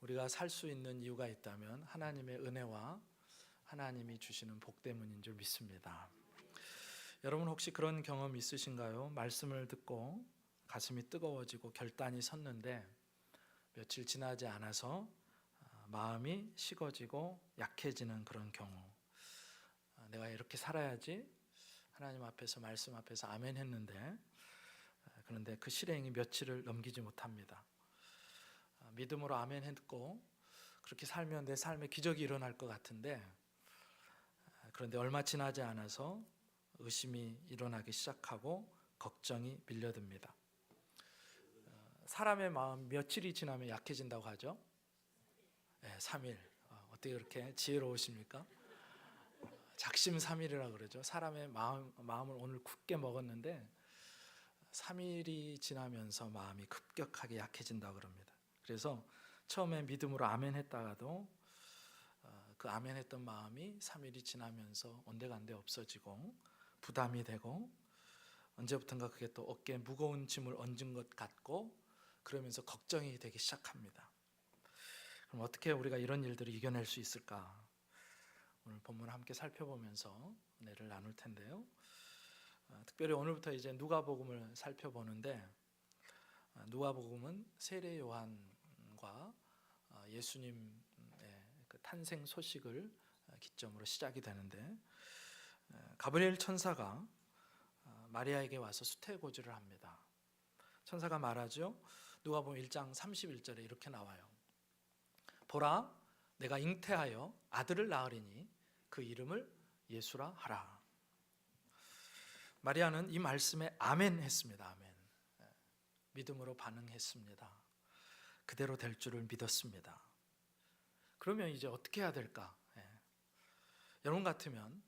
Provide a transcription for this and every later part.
우리가 살 수 있는 이유가 있다면 하나님의 은혜와 하나님이 주시는 복 때문인 줄 믿습니다. 여러분 혹시 그런 경험 있으신가요? 말씀을 듣고 가슴이 뜨거워지고 결단이 섰는데 며칠 지나지 않아서 마음이 식어지고 약해지는 그런 경우. 내가 이렇게 살아야지 하나님 앞에서 말씀 앞에서 아멘 했는데 그런데 그 실행이 며칠을 넘기지 못합니다. 믿음으로 아멘 했고 그렇게 살면 내 삶에 기적이 일어날 것 같은데 그런데 얼마 지나지 않아서 의심이 일어나기 시작하고 걱정이 밀려듭니다. 사람의 마음 며칠이 지나면 약해진다고 하죠? 네, 3일. 어떻게 그렇게 지혜로우십니까? 작심삼일이라고 그러죠. 사람의 마음을 오늘 굳게 먹었는데 3일이 지나면서 마음이 급격하게 약해진다고 그럽니다. 그래서 처음에 믿음으로 아멘 했다가도 그 아멘 했던 마음이 3일이 지나면서 온데간데 없어지고 부담이 되고 언제부턴가 그게 또 어깨에 무거운 짐을 얹은 것 같고 그러면서 걱정이 되기 시작합니다. 그럼 어떻게 우리가 이런 일들을 이겨낼 수 있을까? 오늘 본문을 함께 살펴보면서 은혜를 나눌 텐데요. 특별히 오늘부터 이제 누가복음을 살펴보는데 누가복음은 세례 요한과 예수님의 그 탄생 소식을 기점으로 시작이 되는데 가브리엘 천사가 마리아에게 와서 수태고지를 합니다. 천사가 말하죠. 누가복음 1장 31절에 이렇게 나와요. 보라, 내가 잉태하여 아들을 낳으리니 그 이름을 예수라 하라. 마리아는 이 말씀에 아멘 했습니다. 아멘. 믿음으로 반응했습니다. 그대로 될 줄을 믿었습니다. 그러면 이제 어떻게 해야 될까? 여러분 같으면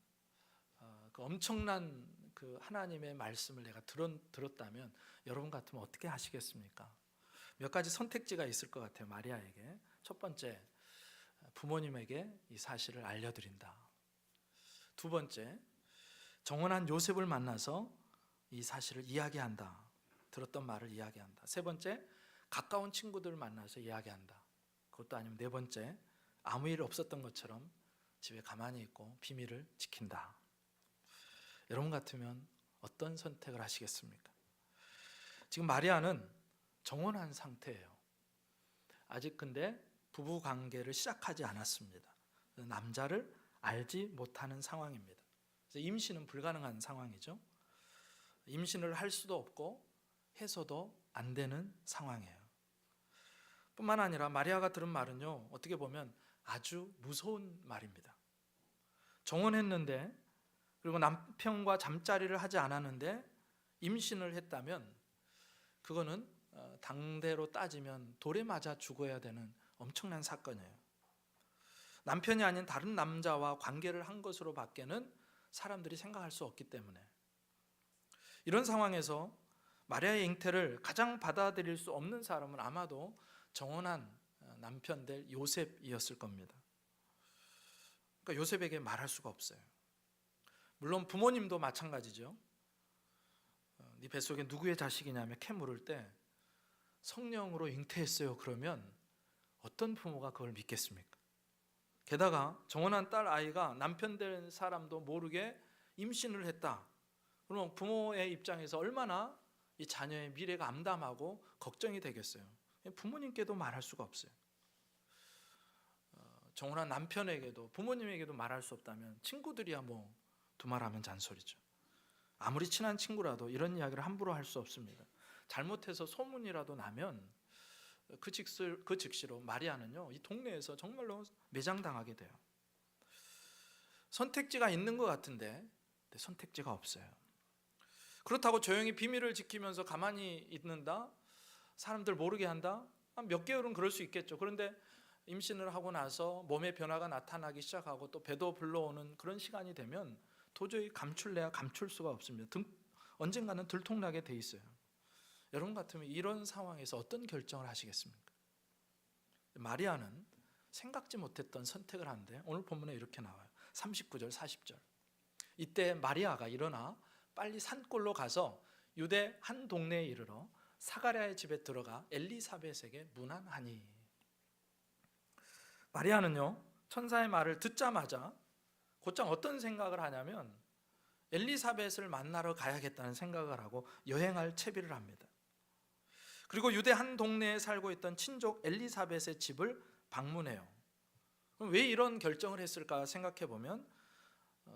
그 엄청난 그 하나님의 말씀을 내가 들었다면 여러분 같으면 어떻게 하시겠습니까? 몇 가지 선택지가 있을 것 같아요. 마리아에게. 첫 번째, 부모님에게 이 사실을 알려드린다. 두 번째, 정혼한 요셉을 만나서 이 사실을 이야기한다. 들었던 말을 이야기한다. 세 번째, 가까운 친구들을 만나서 이야기한다. 그것도 아니면 네 번째, 아무 일 없었던 것처럼 집에 가만히 있고 비밀을 지킨다. 여러분 같으면 어떤 선택을 하시겠습니까? 지금 마리아는 정혼한 상태예요. 아직 근데 부부 관계를 시작하지 않았습니다. 남자를 알지 못하는 상황입니다. 그래서 임신은 불가능한 상황이죠. 임신을 할 수도 없고 해서도 안 되는 상황이에요. 뿐만 아니라 마리아가 들은 말은요, 어떻게 보면 아주 무서운 말입니다. 정혼했는데 그리고 남편과 잠자리를 하지 않았는데 임신을 했다면 그거는 당대로 따지면 돌에 맞아 죽어야 되는 엄청난 사건이에요. 남편이 아닌 다른 남자와 관계를 한 것으로 밖에는 사람들이 생각할 수 없기 때문에 이런 상황에서 마리아의 잉태를 가장 받아들일 수 없는 사람은 아마도 정혼한 남편 될 요셉이었을 겁니다. 그러니까 요셉에게 말할 수가 없어요. 물론 부모님도 마찬가지죠. 네 뱃속에 누구의 자식이냐며 캐 물을 때 성령으로 잉태했어요. 그러면 어떤 부모가 그걸 믿겠습니까? 게다가 정혼한 딸 아이가 남편 될 사람도 모르게 임신을 했다. 그럼 부모의 입장에서 얼마나 이 자녀의 미래가 암담하고 걱정이 되겠어요. 부모님께도 말할 수가 없어요. 정혼한 남편에게도 부모님에게도 말할 수 없다면 친구들이야 뭐 두말하면 잔소리죠. 아무리 친한 친구라도 이런 이야기를 함부로 할 수 없습니다. 잘못해서 소문이라도 나면 그 즉시로 마리아는요, 이 동네에서 정말로 매장당하게 돼요. 선택지가 있는 것 같은데 선택지가 없어요. 그렇다고 조용히 비밀을 지키면서 가만히 있는다? 사람들 모르게 한다? 몇 개월은 그럴 수 있겠죠. 그런데 임신을 하고 나서 몸의 변화가 나타나기 시작하고 또 배도 불러오는 그런 시간이 되면 도저히 감출래야 감출 수가 없습니다. 언젠가는 들통나게 돼 있어요. 여러분 같으면 이런 상황에서 어떤 결정을 하시겠습니까? 마리아는 생각지 못했던 선택을 하는데 오늘 본문에 이렇게 나와요. 39절 40절. 이때 마리아가 일어나 빨리 산골로 가서 유대 한 동네에 이르러 사가랴의 집에 들어가 엘리사벳에게 문안하니. 마리아는요, 천사의 말을 듣자마자 곧장 어떤 생각을 하냐면 엘리사벳을 만나러 가야겠다는 생각을 하고 여행할 채비를 합니다. 그리고 유대 한 동네에 살고 있던 친족 엘리사벳의 집을 방문해요. 그럼 왜 이런 결정을 했을까 생각해 보면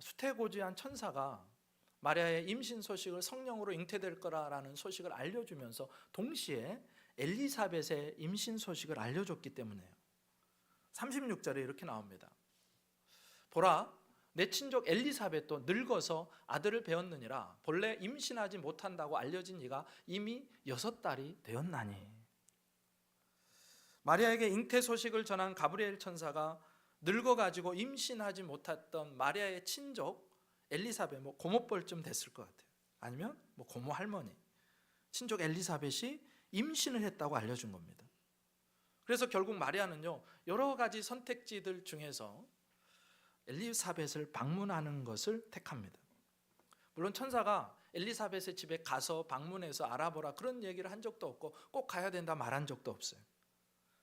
수태고지한 천사가 마리아의 임신 소식을 성령으로 잉태될 거라는 소식을 알려주면서 동시에 엘리사벳의 임신 소식을 알려줬기 때문에요. 36절에 이렇게 나옵니다. 보라, 내 친족 엘리사벳도 늙어서 아들을 배었느니라. 본래 임신하지 못한다고 알려진 이가 이미 6달이 되었나니. 마리아에게 잉태 소식을 전한 가브리엘 천사가 늙어가지고 임신하지 못했던 마리아의 친족 엘리사벳, 고모뻘쯤 됐을 것 같아요. 아니면 고모 할머니, 친족 엘리사벳이 임신을 했다고 알려준 겁니다. 그래서 결국 마리아는요, 여러 가지 선택지들 중에서 엘리사벳을 방문하는 것을 택합니다. 물론 천사가 엘리사벳의 집에 가서 방문해서 알아보라 그런 얘기를 한 적도 없고 꼭 가야 된다 말한 적도 없어요.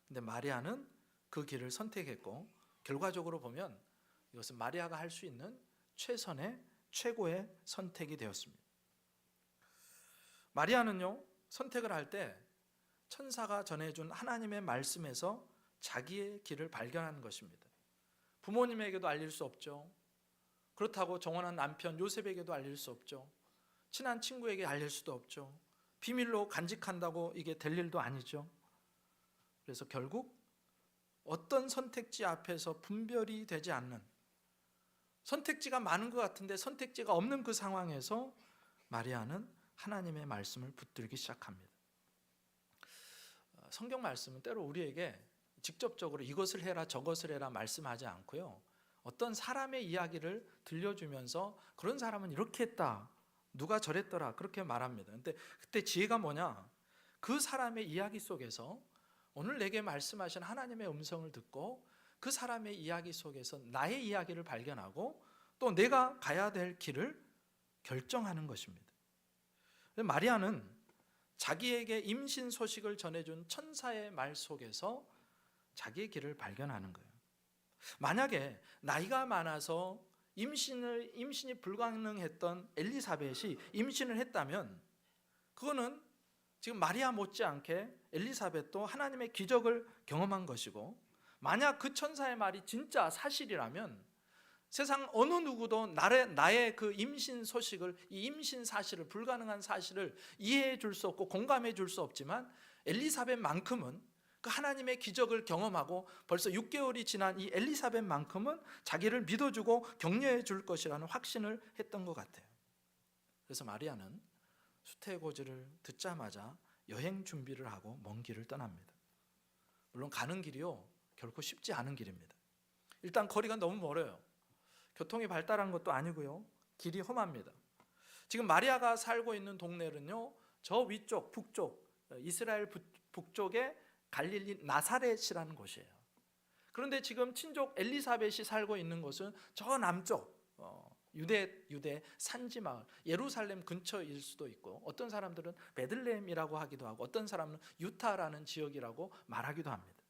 근데 마리아는 그 길을 선택했고 결과적으로 보면 이것은 마리아가 할 수 있는 최고의 선택이 되었습니다. 마리아는요, 선택을 할 때 천사가 전해준 하나님의 말씀에서 자기의 길을 발견하는 것입니다. 부모님에게도 알릴 수 없죠. 그렇다고 정혼한 남편 요셉에게도 알릴 수 없죠. 친한 친구에게 알릴 수도 없죠. 비밀로 간직한다고 이게 될 일도 아니죠. 그래서 결국 어떤 선택지 앞에서 분별이 되지 않는, 선택지가 많은 것 같은데 선택지가 없는 그 상황에서 마리아는 하나님의 말씀을 붙들기 시작합니다. 성경 말씀은 때로 우리에게 직접적으로 이것을 해라 저것을 해라 말씀하지 않고요, 어떤 사람의 이야기를 들려주면서 그런 사람은 이렇게 했다, 누가 저랬더라 그렇게 말합니다. 근데 그때 지혜가 뭐냐, 그 사람의 이야기 속에서 오늘 내게 말씀하신 하나님의 음성을 듣고 그 사람의 이야기 속에서 나의 이야기를 발견하고 또 내가 가야 될 길을 결정하는 것입니다. 마리아는 자기에게 임신 소식을 전해준 천사의 말 속에서 자기의 길을 발견하는 거예요. 만약에 나이가 많아서 임신이 불가능했던 엘리사벳이 임신을 했다면 그거는 지금 마리아 못지않게 엘리사벳도 하나님의 기적을 경험한 것이고, 만약 그 천사의 말이 진짜 사실이라면 세상 어느 누구도 나의 그 임신 소식을, 이 임신 사실을, 불가능한 사실을 이해해 줄 수 없고 공감해 줄 수 없지만 엘리사벳만큼은, 그 하나님의 기적을 경험하고 벌써 6개월이 지난 이 엘리사벳만큼은 자기를 믿어주고 격려해 줄 것이라는 확신을 했던 것 같아요. 그래서 마리아는 수태고지를 듣자마자 여행 준비를 하고 먼 길을 떠납니다. 물론 가는 길이요, 결코 쉽지 않은 길입니다. 일단 거리가 너무 멀어요. 교통이 발달한 것도 아니고요, 길이 험합니다. 지금 마리아가 살고 있는 동네는요, 저 위쪽 북쪽, 이스라엘 북쪽에 갈릴리 나사렛이라는 곳이에요. 그런데 지금 친족 엘리사벳이 살고 있는 곳은 저 남쪽 유대 산지 마을, 예루살렘 근처일 수도 있고, 어떤 사람들은 베들레헴이라고 하기도 하고 어떤 사람은 유타라는 지역이라고 말하기도 합니다.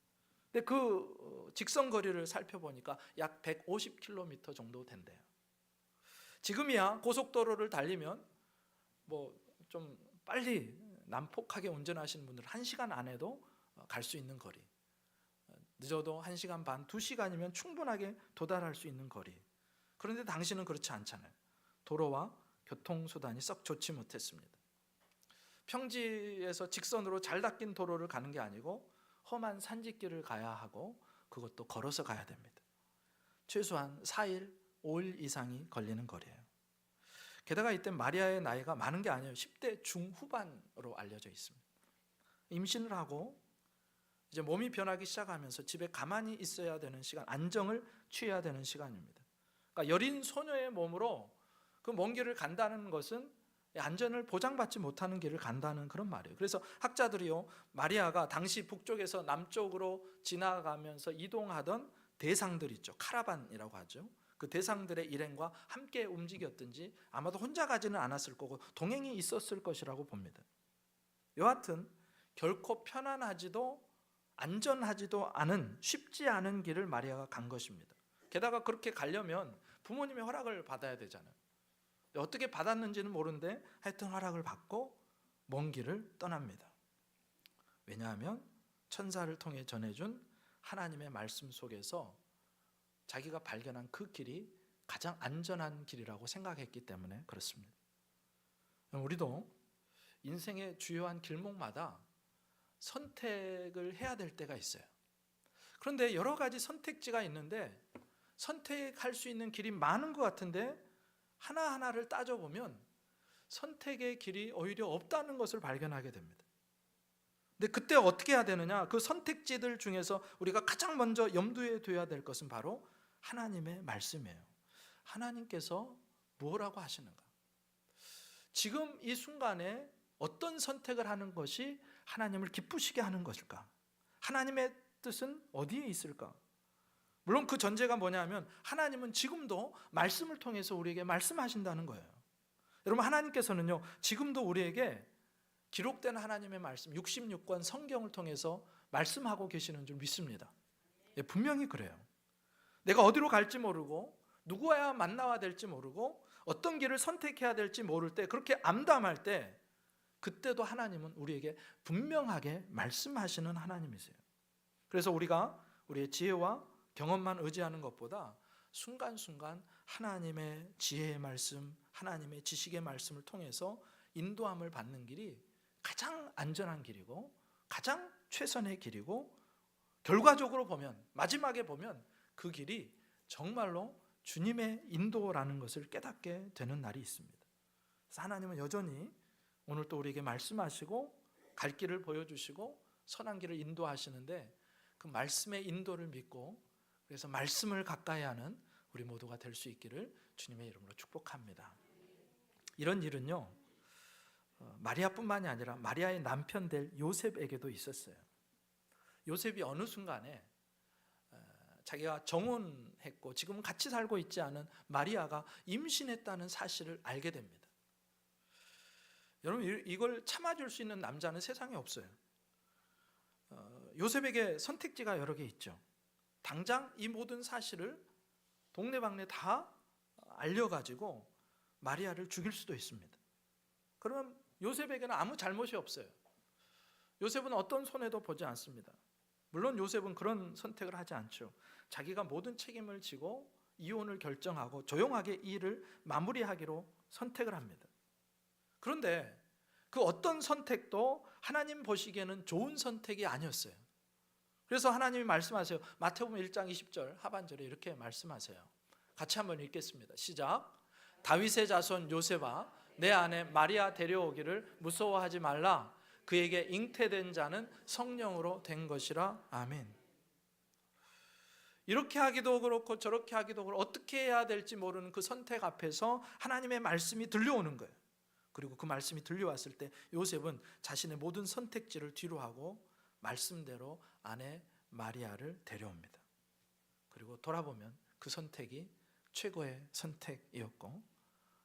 근데 그 직선 거리를 살펴보니까 약 150km 정도 된대요. 지금이야 고속도로를 달리면 좀 빨리 난폭하게 운전하시는 분들 1시간 안에도 갈 수 있는 거리, 늦어도 1시간 반, 2시간이면 충분하게 도달할 수 있는 거리. 그런데 당시는 그렇지 않잖아요. 도로와 교통수단이 썩 좋지 못했습니다. 평지에서 직선으로 잘 닦인 도로를 가는 게 아니고 험한 산지길을 가야 하고, 그것도 걸어서 가야 됩니다. 최소한 4일, 5일 이상이 걸리는 거리예요. 게다가 이때 마리아의 나이가 많은 게 아니에요. 10대 중후반으로 알려져 있습니다. 임신을 하고 이제 몸이 변하기 시작하면서 집에 가만히 있어야 되는 시간, 안정을 취해야 되는 시간입니다. 그러니까 여린 소녀의 몸으로 그 먼 길을 간다는 것은 안전을 보장받지 못하는 길을 간다는 그런 말이에요. 그래서 학자들이요, 마리아가 당시 북쪽에서 남쪽으로 지나가면서 이동하던 대상들 있죠, 카라반이라고 하죠. 그 대상들의 일행과 함께 움직였든지 아마도 혼자 가지는 않았을 거고 동행이 있었을 것이라고 봅니다. 여하튼 결코 편안하지도 안전하지도 않은 쉽지 않은 길을 마리아가 간 것입니다. 게다가 그렇게 가려면 부모님의 허락을 받아야 되잖아요. 어떻게 받았는지는 모르는데 하여튼 허락을 받고 먼 길을 떠납니다. 왜냐하면 천사를 통해 전해준 하나님의 말씀 속에서 자기가 발견한 그 길이 가장 안전한 길이라고 생각했기 때문에 그렇습니다. 우리도 인생의 주요한 길목마다 선택을 해야 될 때가 있어요. 그런데 여러 가지 선택지가 있는데 선택할 수 있는 길이 많은 것 같은데 하나하나를 따져보면 선택의 길이 오히려 없다는 것을 발견하게 됩니다. 근데 그때 어떻게 해야 되느냐? 그 선택지들 중에서 우리가 가장 먼저 염두에 둬야 될 것은 바로 하나님의 말씀이에요. 하나님께서 뭐라고 하시는가? 지금 이 순간에 어떤 선택을 하는 것이 하나님을 기쁘시게 하는 것일까? 하나님의 뜻은 어디에 있을까? 물론 그 전제가 뭐냐면 하나님은 지금도 말씀을 통해서 우리에게 말씀하신다는 거예요. 여러분, 하나님께서는요 지금도 우리에게 기록된 하나님의 말씀 66권 성경을 통해서 말씀하고 계시는 줄 믿습니다. 분명히 그래요. 내가 어디로 갈지 모르고 누구와 만나야 될지 모르고 어떤 길을 선택해야 될지 모를 때, 그렇게 암담할 때, 그때도 하나님은 우리에게 분명하게 말씀하시는 하나님이세요. 그래서 우리가 우리의 지혜와 경험만 의지하는 것보다 순간순간 하나님의 지혜의 말씀, 하나님의 지식의 말씀을 통해서 인도함을 받는 길이 가장 안전한 길이고 가장 최선의 길이고, 결과적으로 보면, 마지막에 보면 그 길이 정말로 주님의 인도라는 것을 깨닫게 되는 날이 있습니다. 그래서 하나님은 여전히 오늘 또 우리에게 말씀하시고 갈 길을 보여주시고 선한 길을 인도하시는데, 그 말씀의 인도를 믿고 그래서 말씀을 가까이 하는 우리 모두가 될 수 있기를 주님의 이름으로 축복합니다. 이런 일은요 마리아뿐만이 아니라 마리아의 남편 될 요셉에게도 있었어요. 요셉이 어느 순간에 자기가 정혼했고 지금 같이 살고 있지 않은 마리아가 임신했다는 사실을 알게 됩니다. 여러분, 이걸 참아줄 수 있는 남자는 세상에 없어요. 요셉에게 선택지가 여러 개 있죠. 당장 이 모든 사실을 동네방네 다 알려가지고 마리아를 죽일 수도 있습니다. 그러면 요셉에게는 아무 잘못이 없어요. 요셉은 어떤 손해도 보지 않습니다. 물론 요셉은 그런 선택을 하지 않죠. 자기가 모든 책임을 지고 이혼을 결정하고 조용하게 이 일을 마무리하기로 선택을 합니다. 그런데 그 어떤 선택도 하나님 보시기에는 좋은 선택이 아니었어요. 그래서 하나님이 말씀하세요. 마태복음 1장 20절 하반절에 이렇게 말씀하세요. 같이 한번 읽겠습니다. 시작. 다윗의 자손 요셉아, 내 아내 마리아 데려오기를 무서워하지 말라. 그에게 잉태된 자는 성령으로 된 것이라. 아멘. 이렇게 하기도 그렇고 저렇게 하기도 그렇고 어떻게 해야 될지 모르는 그 선택 앞에서 하나님의 말씀이 들려오는 거예요. 그리고 그 말씀이 들려왔을 때 요셉은 자신의 모든 선택지를 뒤로 하고 말씀대로 아내 마리아를 데려옵니다. 그리고 돌아보면 그 선택이 최고의 선택이었고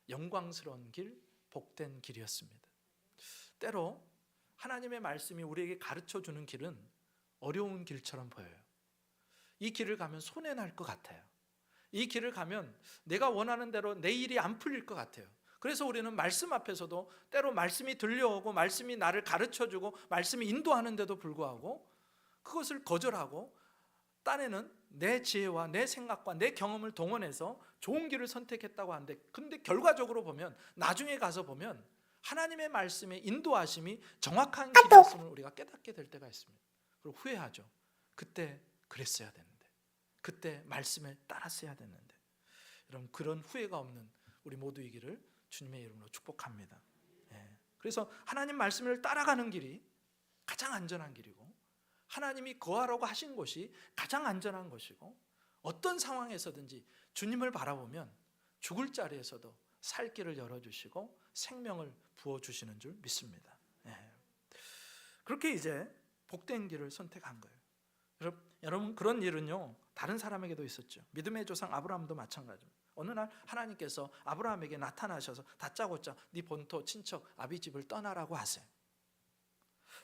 영광스러운 길, 복된 길이었습니다. 때로 하나님의 말씀이 우리에게 가르쳐주는 길은 어려운 길처럼 보여요. 이 길을 가면 손해날 것 같아요. 이 길을 가면 내가 원하는 대로 내 일이 안 풀릴 것 같아요. 그래서 우리는 말씀 앞에서도 때로 말씀이 들려오고 말씀이 나를 가르쳐주고 말씀이 인도하는데도 불구하고 그것을 거절하고 딴에는 내 지혜와 내 생각과 내 경험을 동원해서 좋은 길을 선택했다고 하는데, 근데 결과적으로 보면 나중에 가서 보면 하나님의 말씀의 인도하심이 정확한 길이었음을 우리가 깨닫게 될 때가 있습니다. 그리고 후회하죠. 그때 그랬어야 되는데, 그때 말씀을 따랐어야 되는데. 여러분, 그런 후회가 없는 우리 모두이기를 주님의 이름으로 축복합니다. 그래서 하나님 말씀을 따라가는 길이 가장 안전한 길이고 하나님이 거하라고 하신 곳이 가장 안전한 것이고, 어떤 상황에서든지 주님을 바라보면 죽을 자리에서도 살 길을 열어주시고 생명을 부어주시는 줄 믿습니다. 그렇게 이제 복된 길을 선택한 거예요. 여러분, 그런 일은요 다른 사람에게도 있었죠. 믿음의 조상 아브라함도 마찬가지입니다. 어느 날 하나님께서 아브라함에게 나타나셔서 다짜고짜 네 본토 친척 아비 집을 떠나라고 하세요.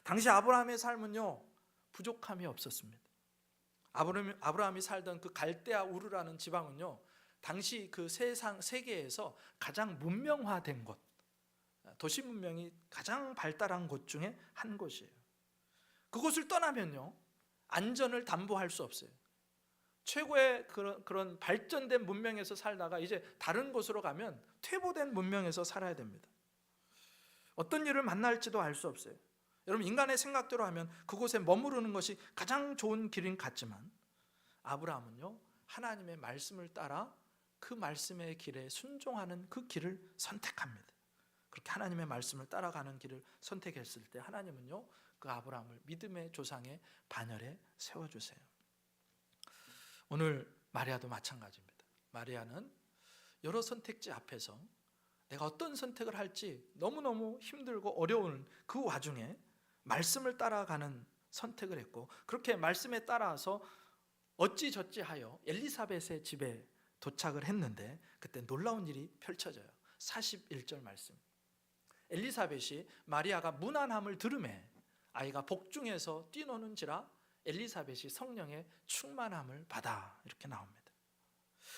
당시 아브라함의 삶은요 부족함이 없었습니다. 아브라함이 살던 그 갈대아 우르라는 지방은요, 당시 그 세계에서 가장 문명화된 곳, 도시 문명이 가장 발달한 곳 중에 한 곳이에요. 그곳을 떠나면요, 안전을 담보할 수 없어요. 최고의 그런 발전된 문명에서 살다가 이제 다른 곳으로 가면 퇴보된 문명에서 살아야 됩니다. 어떤 일을 만날지도 알 수 없어요. 여러분, 인간의 생각대로 하면 그곳에 머무르는 것이 가장 좋은 길인 같지만 아브라함은요, 하나님의 말씀을 따라 그 말씀의 길에 순종하는 그 길을 선택합니다. 그렇게 하나님의 말씀을 따라가는 길을 선택했을 때 하나님은요, 그 아브라함을 믿음의 조상의 반열에 세워주세요. 오늘 마리아도 마찬가지입니다. 마리아는 여러 선택지 앞에서 내가 어떤 선택을 할지 너무너무 힘들고 어려운 그 와중에 말씀을 따라가는 선택을 했고, 그렇게 말씀에 따라서 어찌저찌하여 엘리사벳의 집에 도착을 했는데 그때 놀라운 일이 펼쳐져요. 41절 말씀. 엘리사벳이 마리아가 문안함을 들으매 아이가 복중에서 뛰노는지라 엘리사벳이 성령의 충만함을 받아, 이렇게 나옵니다.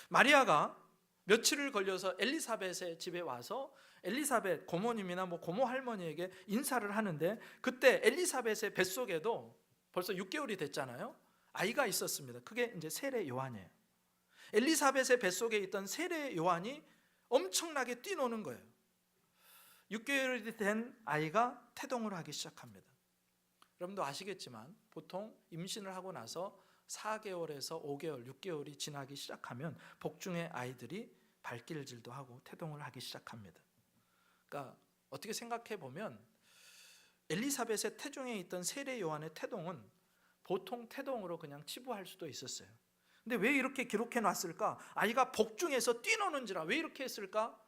마리아가 며칠을 걸려서 엘리사벳의 집에 와서 엘리사벳 고모님이나 고모 할머니에게 인사를 하는데, 그때 엘리사벳의 뱃속에도 벌써 6개월이 됐잖아요. 아이가 있었습니다. 그게 이제 세례 요한이에요. 엘리사벳의 뱃속에 있던 세례 요한이 엄청나게 뛰노는 거예요. 6개월이 된 아이가 태동을 하기 시작합니다. 여러분도 아시겠지만 보통 임신을 하고 나서 4개월에서 5개월, 6개월이 지나기 시작하면 복중의 아이들이 발길질도 하고 태동을 하기 시작합니다. 그러니까 어떻게 생각해 보면 엘리사벳의 태중에 있던 세례 요한의 태동은 보통 태동으로 그냥 치부할 수도 있었어요. 근데 왜 이렇게 기록해 놨을까? 아이가 복중에서 뛰노는지라, 왜 이렇게 했을까?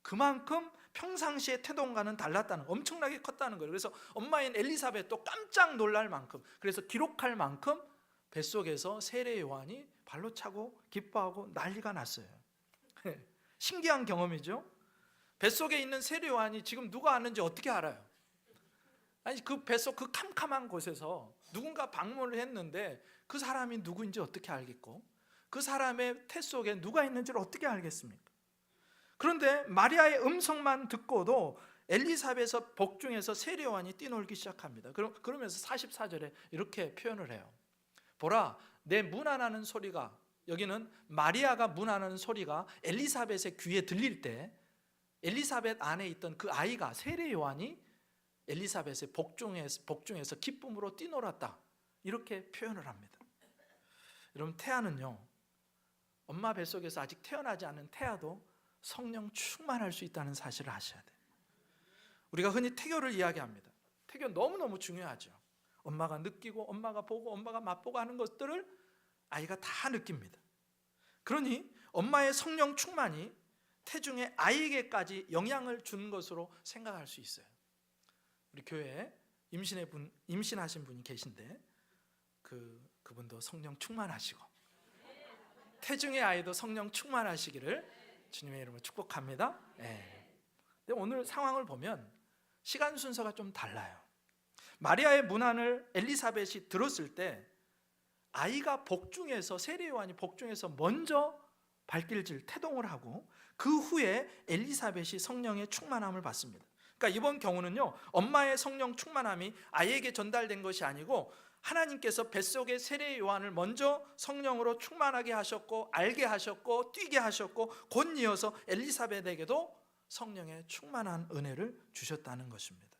그만큼 평상시의 태동과는 달랐다는, 엄청나게 컸다는 거예요. 그래서 엄마인 엘리사벳도 깜짝 놀랄 만큼, 그래서 기록할 만큼 뱃속에서 세례 요한이 발로 차고 기뻐하고 난리가 났어요. 신기한 경험이죠. 뱃속에 있는 세례 요한이 지금 누가 왔는지 어떻게 알아요? 아니, 그 뱃속 그 캄캄한 곳에서 누군가 방문을 했는데 그 사람이 누구인지 어떻게 알겠고, 그 사람의 태 속에 누가 있는지를 어떻게 알겠습니까? 그런데 마리아의 음성만 듣고도 엘리사벳의 복중에서 세례 요한이 뛰놀기 시작합니다. 그러면서 44절에 이렇게 표현을 해요. 보라, 내 문안하는 소리가, 여기는 마리아가 문안하는 소리가 엘리사벳의 귀에 들릴 때 엘리사벳 안에 있던 그 아이가, 세례 요한이 엘리사벳의 복중에서 기쁨으로 뛰놀았다, 이렇게 표현을 합니다. 여러분, 태아는요, 엄마 뱃속에서 아직 태어나지 않은 태아도 성령 충만할 수 있다는 사실을 아셔야 돼요. 우리가 흔히 태교를 이야기합니다. 태교 너무너무 중요하죠. 엄마가 느끼고 엄마가 보고 엄마가 맛보고 하는 것들을 아이가 다 느낍니다. 그러니 엄마의 성령 충만이 태중의 아이에게까지 영향을 주는 것으로 생각할 수 있어요. 우리 교회에 임신하신 분이 계신데 그분도 성령 충만하시고 태중의 아이도 성령 충만하시기를 주님의 이름으로 축복합니다. 네. 근데 오늘 상황을 보면 시간 순서가 좀 달라요. 마리아의 문안을 엘리사벳이 들었을 때 아이가 복중에서, 세례 요한이 복중에서 먼저 발길질 태동을 하고 그 후에 엘리사벳이 성령의 충만함을 받습니다. 그러니까 이번 경우는요, 엄마의 성령 충만함이 아이에게 전달된 것이 아니고 하나님께서 뱃속의 세례 요한을 먼저 성령으로 충만하게 하셨고 알게 하셨고 뛰게 하셨고 곧 이어서 엘리사벳에게도 성령의 충만한 은혜를 주셨다는 것입니다.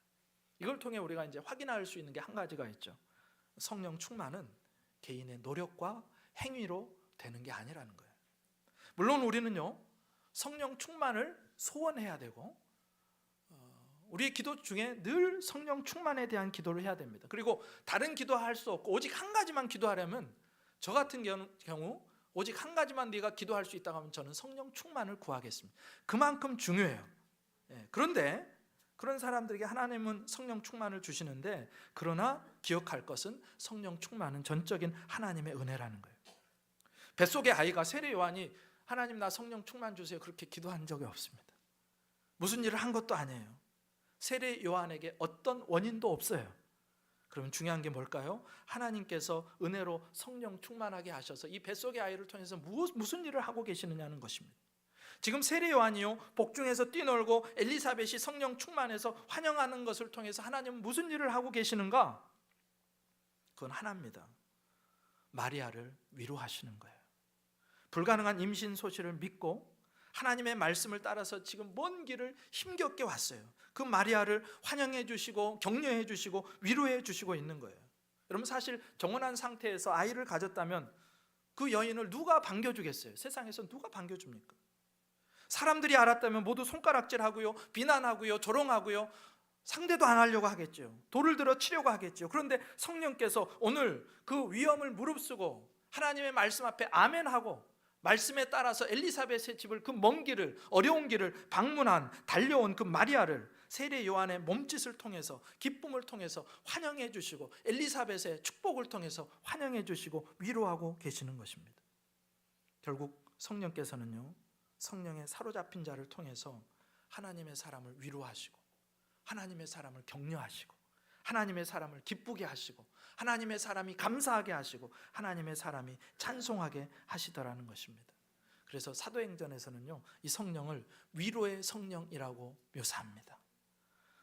이걸 통해 우리가 이제 확인할 수 있는 게 한 가지가 있죠. 성령 충만은 개인의 노력과 행위로 되는 게 아니라는 거예요. 물론 우리는요, 성령 충만을 소원해야 되고 우리의 기도 중에 늘 성령 충만에 대한 기도를 해야 됩니다. 그리고 다른 기도할 수 없고 오직 한 가지만 기도하려면, 저 같은 경우 오직 한 가지만 네가 기도할 수 있다고 하면 저는 성령 충만을 구하겠습니다. 그만큼 중요해요. 그런데 그런 사람들에게 하나님은 성령 충만을 주시는데, 그러나 기억할 것은 성령 충만은 전적인 하나님의 은혜라는 거예요. 뱃속의 아이가, 세례 요한이 하나님 나 성령 충만 주세요 그렇게 기도한 적이 없습니다. 무슨 일을 한 것도 아니에요. 세례 요한에게 어떤 원인도 없어요. 그러면 중요한 게 뭘까요? 하나님께서 은혜로 성령 충만하게 하셔서 이 뱃속의 아이를 통해서 무슨 일을 하고 계시느냐는 것입니다. 지금 세례 요한이요 복중에서 뛰놀고 엘리사벳이 성령 충만해서 환영하는 것을 통해서 하나님은 무슨 일을 하고 계시는가? 그건 하나입니다. 마리아를 위로하시는 거예요. 불가능한 임신 소식을 믿고 하나님의 말씀을 따라서 지금 먼 길을 힘겹게 왔어요. 그 마리아를 환영해 주시고 격려해 주시고 위로해 주시고 있는 거예요. 여러분, 사실 정혼한 상태에서 아이를 가졌다면 그 여인을 누가 반겨주겠어요? 세상에서 누가 반겨줍니까? 사람들이 알았다면 모두 손가락질하고요, 비난하고요, 조롱하고요, 상대도 안 하려고 하겠죠. 돌을 들어 치려고 하겠죠. 그런데 성령께서 오늘 그 위험을 무릅쓰고 하나님의 말씀 앞에 아멘하고 말씀에 따라서 엘리사벳의 집을, 그 먼 길을, 어려운 길을 방문한 달려온 그 마리아를 세례 요한의 몸짓을 통해서, 기쁨을 통해서 환영해 주시고 엘리사벳의 축복을 통해서 환영해 주시고 위로하고 계시는 것입니다. 결국 성령께서는요, 성령의 사로잡힌 자를 통해서 하나님의 사람을 위로하시고 하나님의 사람을 격려하시고 하나님의 사람을 기쁘게 하시고 하나님의 사람이 감사하게 하시고 하나님의 사람이 찬송하게 하시더라는 것입니다. 그래서 사도행전에서는요, 이 성령을 위로의 성령이라고 묘사합니다.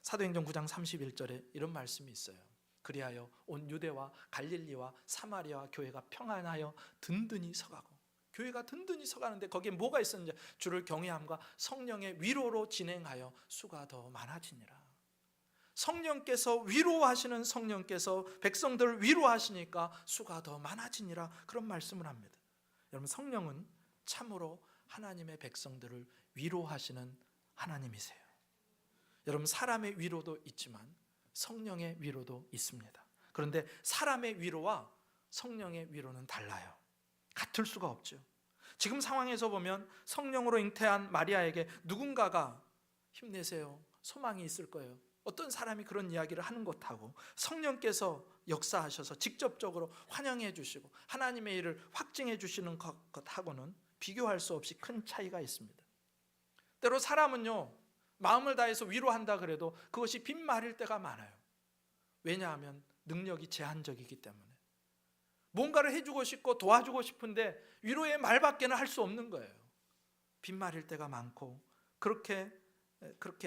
사도행전 9장 31절에 이런 말씀이 있어요. 그리하여 온 유대와 갈릴리와 사마리아 교회가 평안하여 든든히 서가고, 교회가 든든히 서가는데 거기에 뭐가 있었는지, 주를 경외함과 성령의 위로로 진행하여 수가 더 많아지니라. 성령께서 위로하시는, 성령께서 백성들을 위로하시니까 수가 더 많아지니라, 그런 말씀을 합니다. 여러분, 성령은 참으로 하나님의 백성들을 위로하시는 하나님이세요. 여러분, 사람의 위로도 있지만 성령의 위로도 있습니다. 그런데 사람의 위로와 성령의 위로는 달라요. 같을 수가 없죠. 지금 상황에서 보면 성령으로 잉태한 마리아에게 누군가가 힘내세요, 소망이 있을 거예요, 어떤 사람이 그런 이야기를 하는 것하고 성령께서 역사하셔서 직접적으로 환영해 주시고 하나님의 일을 확증해 주시는 것하고는 비교할 수 없이 큰 차이가 있습니다. 때로 사람은요, 마음을 다해서 위로한다 그래도 그것이 빈말일 때가 많아요. 왜냐하면 능력이 제한적이기 때문에 뭔가를 해주고 싶고 도와주고 싶은데 위로의 말밖에는 할 수 없는 거예요. 빈말일 때가 많고 그렇게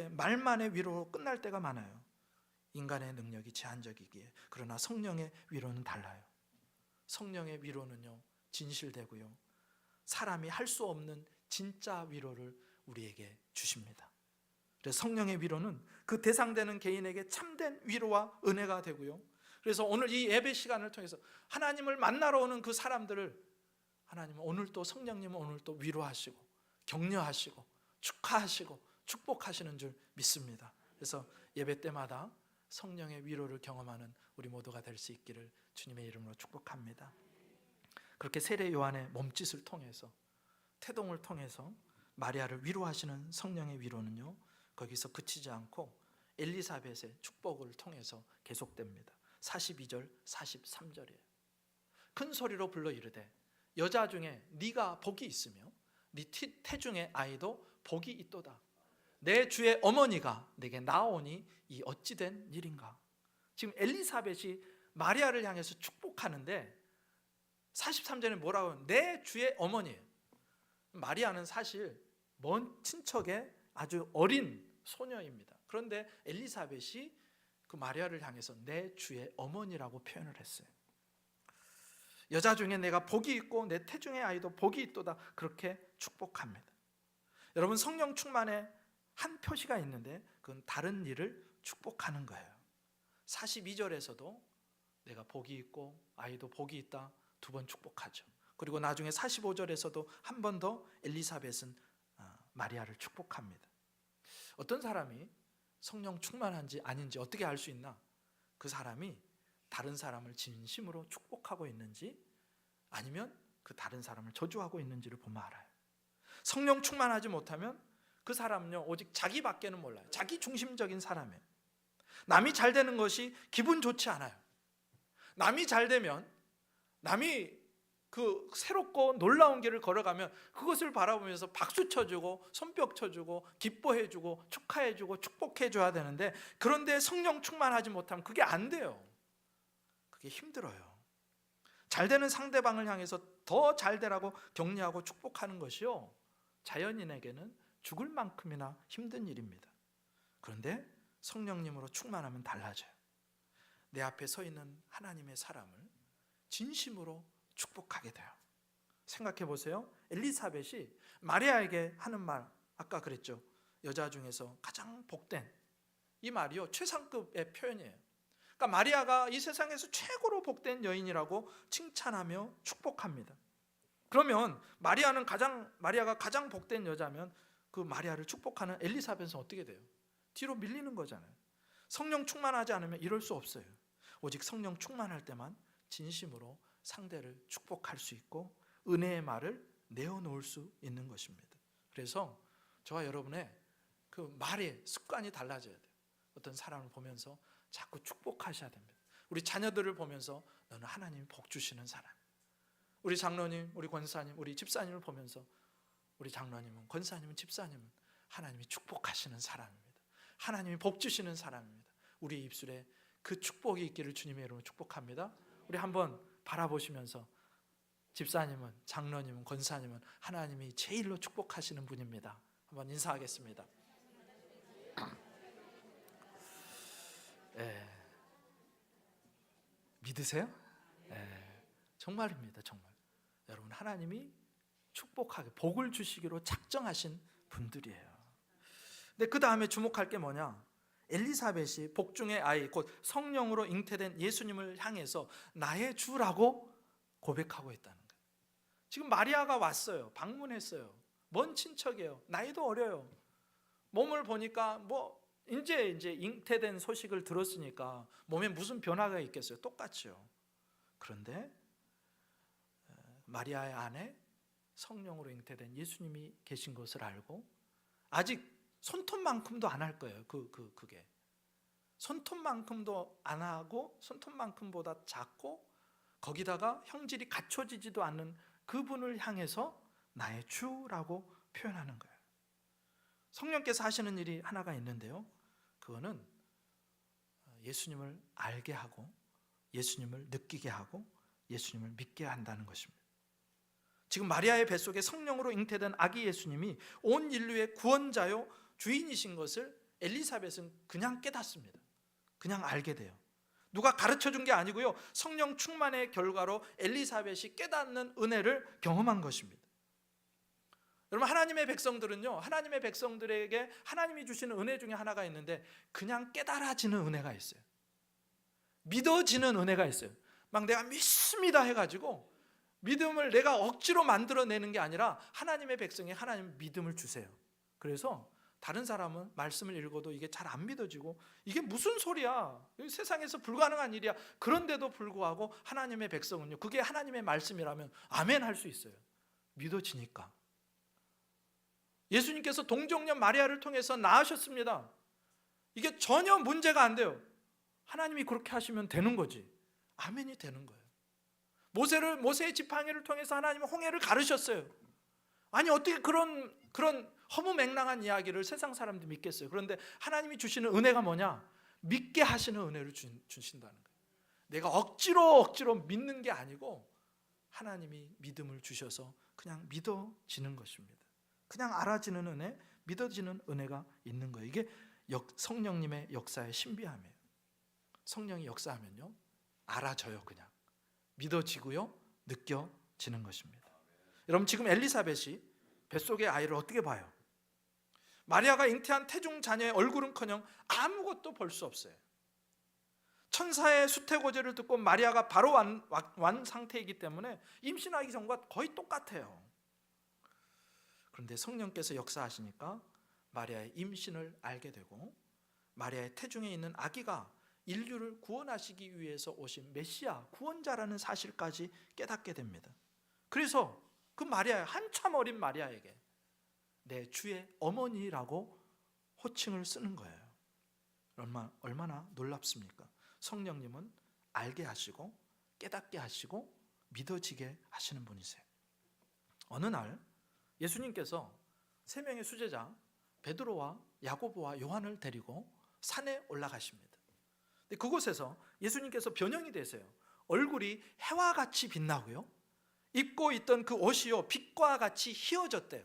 말만의 위로로 끝날 때가 많아요. 인간의 능력이 제한적이기에. 그러나 성령의 위로는 달라요. 성령의 위로는요, 진실되고요, 사람이 할 수 없는 진짜 위로를 우리에게 주십니다. 그래서 성령의 위로는 그 대상되는 개인에게 참된 위로와 은혜가 되고요, 그래서 오늘 이 예배 시간을 통해서 하나님을 만나러 오는 그 사람들을 하나님은 오늘 또, 성령님은 오늘 또 위로하시고 격려하시고 축하하시고 축복하시는 줄 믿습니다. 그래서 예배 때마다 성령의 위로를 경험하는 우리 모두가 될 수 있기를 주님의 이름으로 축복합니다. 그렇게 세례 요한의 몸짓을 통해서, 태동을 통해서 마리아를 위로하시는 성령의 위로는요, 거기서 그치지 않고 엘리사벳의 축복을 통해서 계속됩니다. 42절 43절이에요. 큰 소리로 불러 이르되 여자 중에 네가 복이 있으며 네 태중의 아이도 복이 있도다. 내 주의 어머니가 내게 나오니 이 어찌된 일인가. 지금 엘리사벳이 마리아를 향해서 축복하는데 43절에 뭐라고 하면 내 주의 어머니예요. 마리아는 사실 먼 친척의 아주 어린 소녀입니다. 그런데 엘리사벳이 그 마리아를 향해서 내 주의 어머니라고 표현을 했어요. 여자 중에 내가 복이 있고 내 태중의 아이도 복이 있도다, 그렇게 축복합니다. 여러분, 성령 충만에 한 표시가 있는데 그건 다른 일을 축복하는 거예요. 42절에서도 내가 복이 있고 아이도 복이 있다, 두 번 축복하죠. 그리고 나중에 45절에서도 한 번 더 엘리사벳은 마리아를 축복합니다. 어떤 사람이 성령 충만한지 아닌지 어떻게 알 수 있나? 그 사람이 다른 사람을 진심으로 축복하고 있는지 아니면 그 다른 사람을 저주하고 있는지를 보면 알아요. 성령 충만하지 못하면 그 사람은요, 오직 자기밖에는 몰라요. 자기 중심적인 사람이에요. 남이 잘 되는 것이 기분 좋지 않아요. 남이 잘 되면, 남이 그 새롭고 놀라운 길을 걸어가면 그것을 바라보면서 박수 쳐주고 손뼉 쳐주고 기뻐해주고 축하해주고 축복해줘야 되는데, 그런데 성령 충만하지 못하면 그게 안 돼요. 그게 힘들어요. 잘 되는 상대방을 향해서 더 잘 되라고 격려하고 축복하는 것이요, 자연인에게는 죽을 만큼이나 힘든 일입니다. 그런데 성령님으로 충만하면 달라져요. 내 앞에 서 있는 하나님의 사람을 진심으로 축복하게 돼요. 생각해 보세요. 엘리사벳이 마리아에게 하는 말, 아까 그랬죠. 여자 중에서 가장 복된, 이 말이요, 최상급의 표현이에요. 그러니까 마리아가 이 세상에서 최고로 복된 여인이라고 칭찬하며 축복합니다. 그러면 마리아가 가장 복된 여자면 그 마리아를 축복하는 엘리사벳은 어떻게 돼요? 뒤로 밀리는 거잖아요. 성령 충만하지 않으면 이럴 수 없어요. 오직 성령 충만할 때만 진심으로 상대를 축복할 수 있고 은혜의 말을 내어놓을 수 있는 것입니다. 그래서 저와 여러분의 그 말의 습관이 달라져야 돼요. 어떤 사람을 보면서 자꾸 축복하셔야 됩니다. 우리 자녀들을 보면서 너는 하나님이 복 주시는 사람, 우리 장로님, 우리 권사님, 우리 집사님을 보면서 우리 장로님은, 권사님은, 집사님은 하나님이 축복하시는 사람입니다. 하나님이 복 주시는 사람입니다. 우리 입술에 그 축복이 있기를 주님의 이름으로 축복합니다. 우리 한번 바라보시면서 집사님은, 장로님은, 권사님은 하나님이 제일로 축복하시는 분입니다. 한번 인사하겠습니다. 믿으세요? 정말입니다. 정말 여러분, 하나님이 축복하게 복을 주시기로 작정하신 분들이에요. 근데 그 다음에 주목할 게 뭐냐? 엘리사벳이 복중의 아이, 곧 성령으로 잉태된 예수님을 향해서 나의 주라고 고백하고 있다는 거예요. 지금 마리아가 왔어요. 방문했어요. 먼 친척이에요. 나이도 어려요. 몸을 보니까 이제 잉태된 소식을 들었으니까 몸에 무슨 변화가 있겠어요? 똑같죠. 그런데 마리아의 안에 성령으로 잉태된 예수님이 계신 것을 알고, 아직 손톱만큼도 안 할 거예요. 그게 손톱만큼도 안 하고 손톱만큼보다 작고 거기다가 형질이 갖춰지지도 않는 그분을 향해서 나의 주라고 표현하는 거예요. 성령께서 하시는 일이 하나가 있는데요, 그거는 예수님을 알게 하고 예수님을 느끼게 하고 예수님을 믿게 한다는 것입니다. 지금 마리아의 뱃속에 성령으로 잉태된 아기 예수님이 온 인류의 구원자요 주인이신 것을 엘리사벳은 그냥 깨닫습니다. 그냥 알게 돼요. 누가 가르쳐준 게 아니고요, 성령 충만의 결과로 엘리사벳이 깨닫는 은혜를 경험한 것입니다. 여러분, 하나님의 백성들은요, 하나님의 백성들에게 하나님이 주시는 은혜 중에 하나가 있는데 그냥 깨달아지는 은혜가 있어요. 믿어지는 은혜가 있어요. 막 내가 믿습니다 해가지고 믿음을 내가 억지로 만들어내는 게 아니라 하나님의 백성이 하나님 믿음을 주세요. 그래서 다른 사람은 말씀을 읽어도 이게 잘 안 믿어지고 이게 무슨 소리야, 세상에서 불가능한 일이야, 그런데도 불구하고 하나님의 백성은요, 그게 하나님의 말씀이라면 아멘 할 수 있어요. 믿어지니까. 예수님께서 동정녀 마리아를 통해서 낳으셨습니다. 이게 전혀 문제가 안 돼요. 하나님이 그렇게 하시면 되는 거지. 아멘이 되는 거예요. 모세의 지팡이를 통해서 하나님은 홍해를 가르셨어요. 아니, 어떻게 그런 허무맹랑한 이야기를 세상 사람들이 믿겠어요? 그런데 하나님이 주시는 은혜가 뭐냐? 믿게 하시는 은혜를 주신다는 거예요. 내가 억지로 믿는 게 아니고 하나님이 믿음을 주셔서 그냥 믿어지는 것입니다. 그냥 알아지는 은혜, 믿어지는 은혜가 있는 거예요. 이게 성령님의 역사의 신비함이에요. 성령이 역사하면요, 알아져요. 그냥 믿어지고요, 느껴지는 것입니다. 여러분, 지금 엘리사벳이 뱃속의 아이를 어떻게 봐요? 마리아가 잉태한 태중 자녀의 얼굴은커녕 아무것도 볼 수 없어요. 천사의 수태고제를 듣고 마리아가 바로 완 상태이기 때문에 임신하기 전과 거의 똑같아요. 그런데 성령께서 역사하시니까 마리아의 임신을 알게 되고 마리아의 태중에 있는 아기가 인류를 구원하시기 위해서 오신 메시아, 구원자라는 사실까지 깨닫게 됩니다. 그래서 그 마리아, 한참 어린 마리아에게 내 주의 어머니라고 호칭을 쓰는 거예요. 얼마나 놀랍습니까? 성령님은 알게 하시고 깨닫게 하시고 믿어지게 하시는 분이세요. 어느 날 예수님께서 세 명의 수제자 베드로와 야고보와 요한을 데리고 산에 올라가십니다. 그곳에서 예수님께서 변형이 되세요. 얼굴이 해와 같이 빛나고요, 입고 있던 그 옷이요 빛과 같이 희어졌대요.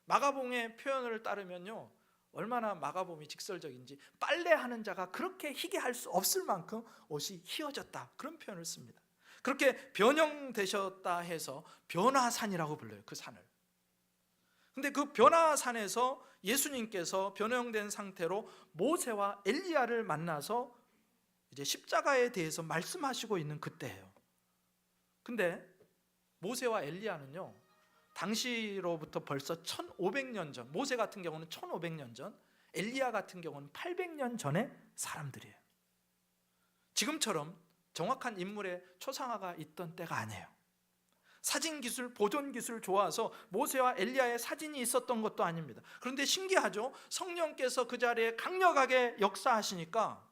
마가복음의 표현을 따르면요, 얼마나 마가복음이 직설적인지 빨래하는 자가 그렇게 희게 할 수 없을 만큼 옷이 희어졌다, 그런 표현을 씁니다. 그렇게 변형되셨다 해서 변화산이라고 불러요, 그 산을. 근데 그 변화산에서 예수님께서 변형된 상태로 모세와 엘리야를 만나서 이제 십자가에 대해서 말씀하시고 있는 그때예요. 근데 모세와 엘리야는요, 당시로부터 벌써 1500년 전, 모세 같은 경우는 1500년 전, 엘리야 같은 경우는 800년 전의 사람들이에요. 지금처럼 정확한 인물의 초상화가 있던 때가 아니에요. 사진기술, 보존기술 좋아서 모세와 엘리야의 사진이 있었던 것도 아닙니다. 그런데 신기하죠? 성령께서 그 자리에 강력하게 역사하시니까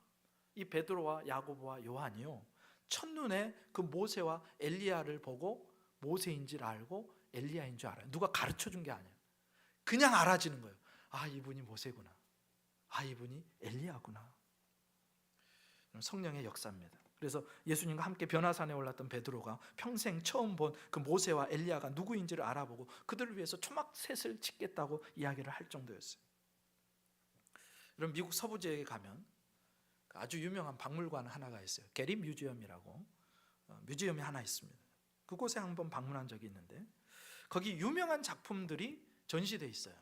이 베드로와 야고보와 요한이요, 첫눈에 그 모세와 엘리야를 보고 모세인 줄 알고 엘리야인 줄 알아요. 누가 가르쳐 준 게 아니에요. 그냥 알아지는 거예요. 아, 이분이 모세구나. 아, 이분이 엘리야구나. 성령의 역사입니다. 그래서 예수님과 함께 변화산에 올랐던 베드로가 평생 처음 본 그 모세와 엘리야가 누구인지를 알아보고 그들을 위해서 초막셋을 짓겠다고 이야기를 할 정도였어요. 여러분, 미국 서부 지역에 가면 아주 유명한 박물관 하나가 있어요. 게리 뮤지엄이라고 뮤지엄이 하나 있습니다. 그곳에 한번 방문한 적이 있는데 거기 유명한 작품들이 전시돼 있어요.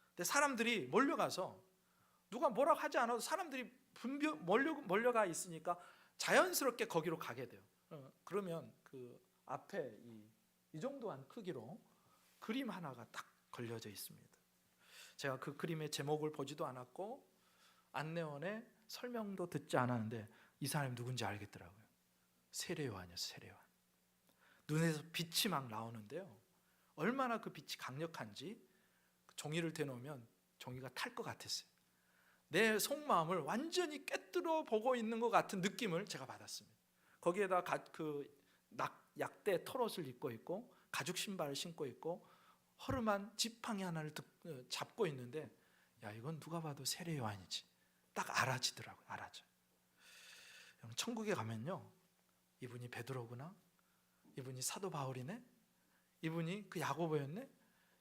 근데 사람들이 몰려가서 누가 뭐라고 하지 않아도 사람들이 몰려가 있으니까 자연스럽게 거기로 가게 돼요. 그러면 그 앞에 이 정도한 크기로 그림 하나가 딱 걸려져 있습니다. 제가 그 그림의 제목을 보지도 않았고 안내원의 설명도 듣지 않았는데 이 사람이 누군지 알겠더라고요. 세례 요한이었어요. 세례 요한. 눈에서 빛이 막 나오는데요, 얼마나 그 빛이 강력한지 종이를 대놓으면 종이가 탈 것 같았어요. 내 속마음을 완전히 꿰뚫어 보고 있는 것 같은 느낌을 제가 받았습니다. 거기에다 그 약대 털옷을 입고 있고 가죽 신발을 신고 있고 허름한 지팡이 하나를 잡고 있는데, 야, 이건 누가 봐도 세례 요한이지, 딱 알아지더라고요. 알아져요. 천국에 가면요, 이분이 베드로구나, 이분이 사도 바울이네, 이분이 그 야고보였네,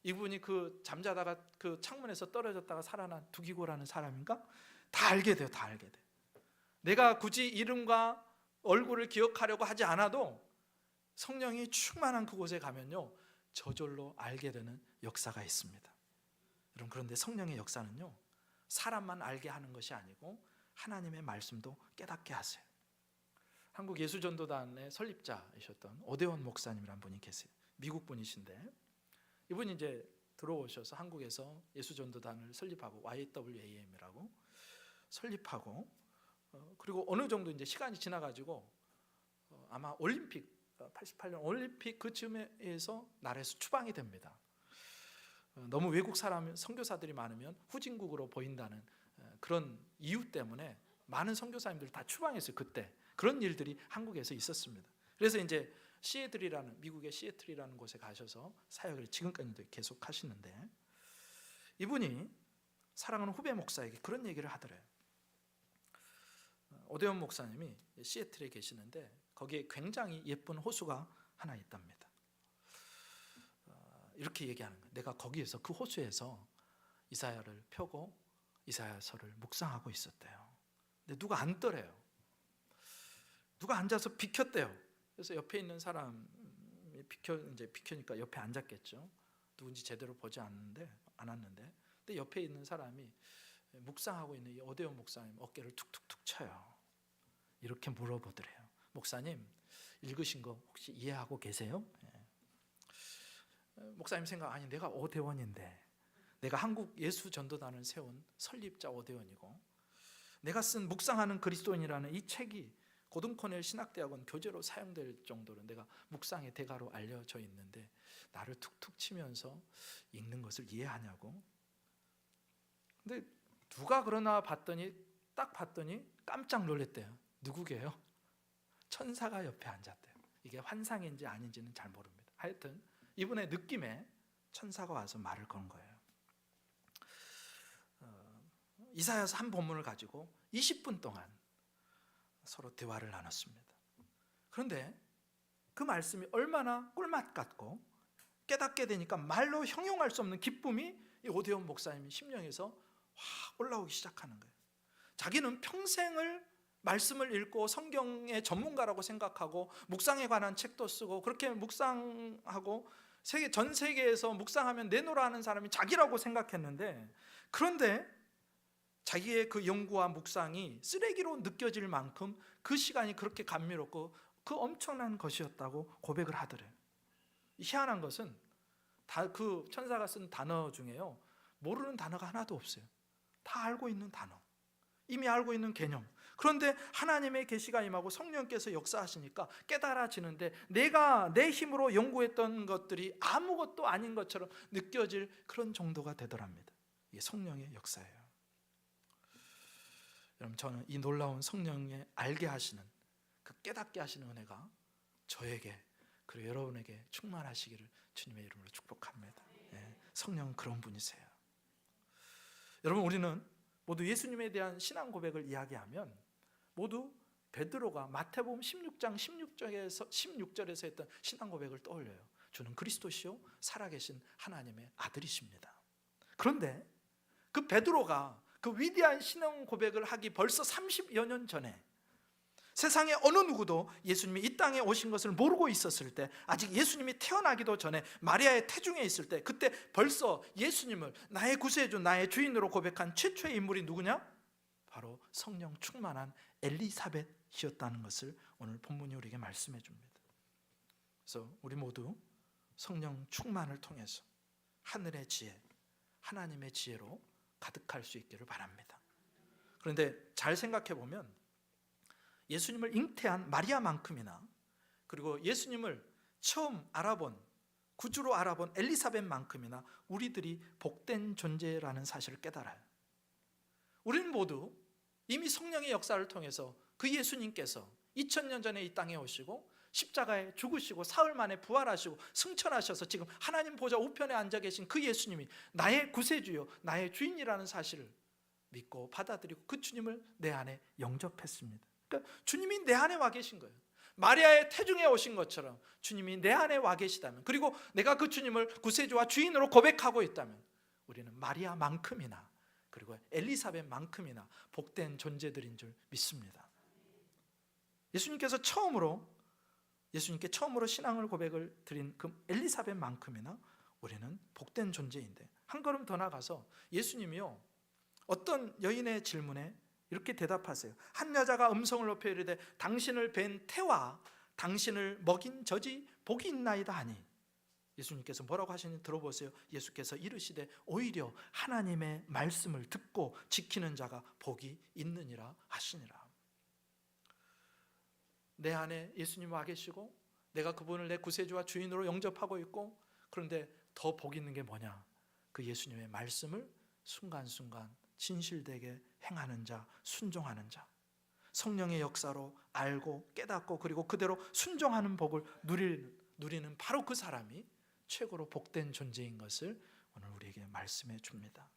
이분이 그 잠자다가 그 창문에서 떨어졌다가 살아난 두기고라는 사람인가? 다 알게 돼요. 다 알게 돼요. 내가 굳이 이름과 얼굴을 기억하려고 하지 않아도 성령이 충만한 그곳에 가면요, 저절로 알게 되는 역사가 있습니다. 여러분, 그런데 성령의 역사는요, 사람만 알게 하는 것이 아니고 하나님의 말씀도 깨닫게 하세요. 한국 예수전도단의 설립자이셨던 오대원 목사님이라는 분이 계세요. 미국 분이신데 이분이 이제 들어오셔서 한국에서 예수전도단을 설립하고 YWAM이라고 설립하고 그리고 어느 정도 이제 시간이 지나가지고 아마 올림픽 88년 올림픽 그쯤에서 나라에서 추방이 됩니다. 너무 외국 사람 선교사들이 많으면 후진국으로 보인다는 그런 이유 때문에 많은 선교사님들을 다 추방했어요. 그때 그런 일들이 한국에서 있었습니다. 그래서 이제 시애틀이라는, 미국의 시애틀이라는 곳에 가셔서 사역을 지금까지도 계속 하시는데, 이분이 사랑하는 후배 목사에게 그런 얘기를 하더래요. 오대원 목사님이 시애틀에 계시는데 거기에 굉장히 예쁜 호수가 하나 있답니다. 이렇게 얘기하는 거예요. 내가 거기에서 그 호수에서 이사야를 펴고 이사야서를 묵상하고 있었대요. 근데 누가 앉더래요. 누가 앉아서 비켰대요. 그래서 옆에 있는 사람이 비켜니까 옆에 앉았겠죠. 누군지 제대로 보지 않았는데, 근데 옆에 있는 사람이 묵상하고 있는 이 오대원 목사님 어깨를 툭툭툭 쳐요. 이렇게 물어보더래요. 목사님, 읽으신 거 혹시 이해하고 계세요? 목사님 생각, 아니 내가 오대원인데, 내가 한국 예수전도단을 세운 설립자 오대원이고, 내가 쓴 묵상하는 그리스도인이라는 이 책이 고등코넬 신학대학원 교재로 사용될 정도로 내가 묵상의 대가로 알려져 있는데 나를 툭툭 치면서 읽는 것을 이해하냐고. 근데 누가 그러나 딱 봤더니 깜짝 놀랐대요. 누구게요? 천사가 옆에 앉았대요. 이게 환상인지 아닌지는 잘 모릅니다. 하여튼 이분의 느낌에 천사가 와서 말을 건 거예요. 이사야서 한 본문을 가지고 20분 동안 서로 대화를 나눴습니다. 그런데 그 말씀이 얼마나 꿀맛 같고 깨닫게 되니까 말로 형용할 수 없는 기쁨이 이 오대원 목사님 심령에서 확 올라오기 시작하는 거예요. 자기는 평생을 말씀을 읽고 성경의 전문가라고 생각하고 묵상에 관한 책도 쓰고 그렇게 묵상하고 전 세계에서 묵상하면 내노라 하는 사람이 자기라고 생각했는데, 그런데 자기의 그 연구와 묵상이 쓰레기로 느껴질 만큼 그 시간이 그렇게 감미롭고 그 엄청난 것이었다고 고백을 하더래요. 희한한 것은 그 천사가 쓴 단어 중에요, 모르는 단어가 하나도 없어요. 다 알고 있는 단어, 이미 알고 있는 개념. 그런데 하나님의 계시가 임하고 성령께서 역사하시니까 깨달아지는데 내가 내 힘으로 연구했던 것들이 아무것도 아닌 것처럼 느껴질 그런 정도가 되더랍니다. 이게 성령의 역사예요. 여러분, 저는 이 놀라운 성령의 알게 하시는, 그 깨닫게 하시는 은혜가 저에게 그리고 여러분에게 충만하시기를 주님의 이름으로 축복합니다. 성령은 그런 분이세요. 여러분, 우리는 모두 예수님에 대한 신앙 고백을 이야기하면 모두 베드로가 마태복음 16장 16절에서 했던 신앙 고백을 떠올려요. 주는 그리스도시요 살아계신 하나님의 아들이십니다. 그런데 그 베드로가 그 위대한 신앙 고백을 하기 벌써 30여 년 전에 세상에 어느 누구도 예수님이 이 땅에 오신 것을 모르고 있었을 때, 아직 예수님이 태어나기도 전에 마리아의 태중에 있을 때, 그때 벌써 예수님을 나의 구세주, 나의 주인으로 고백한 최초의 인물이 누구냐? 바로 성령 충만한 엘리사벳이었다는 것을 오늘 본문이 우리에게 말씀해 줍니다. 그래서 우리 모두 성령 충만을 통해서 하늘의 지혜, 하나님의 지혜로 가득할 수 있기를 바랍니다. 그런데 잘 생각해 보면 예수님을 잉태한 마리아만큼이나, 그리고 예수님을 처음 알아본, 구주로 알아본 엘리사벳만큼이나 우리들이 복된 존재라는 사실을 깨달아요. 우리는 모두 이미 성령의 역사를 통해서 그 예수님께서 2000년 전에 이 땅에 오시고 십자가에 죽으시고 사흘 만에 부활하시고 승천하셔서 지금 하나님 보좌 우편에 앉아 계신 그 예수님이 나의 구세주요 나의 주인이라는 사실을 믿고 받아들이고 그 주님을 내 안에 영접했습니다. 그러니까 주님이 내 안에 와 계신 거예요. 마리아의 태중에 오신 것처럼 주님이 내 안에 와 계시다면, 그리고 내가 그 주님을 구세주와 주인으로 고백하고 있다면 우리는 마리아만큼이나 그리고 엘리사벳만큼이나 복된 존재들인 줄 믿습니다. 예수님께 처음으로 신앙을 고백을 드린 그 엘리사벳만큼이나 우리는 복된 존재인데, 한 걸음 더 나가서 예수님이요 어떤 여인의 질문에 이렇게 대답하세요. 한 여자가 음성을 높여 이르되 당신을 뵌 태와 당신을 먹인 젖이 복이 있나이다 하니, 예수님께서 뭐라고 하시는지 들어보세요. 예수께서 이르시되 오히려 하나님의 말씀을 듣고 지키는 자가 복이 있느니라 하시니라. 내 안에 예수님 와 계시고 내가 그분을 내 구세주와 주인으로 영접하고 있고, 그런데 더 복 있는 게 뭐냐? 그 예수님의 말씀을 순간순간 진실되게 행하는 자, 순종하는 자, 성령의 역사로 알고 깨닫고 그리고 그대로 순종하는 복을 누리는 바로 그 사람이 최고로 복된 존재인 것을 오늘 우리에게 말씀해 줍니다.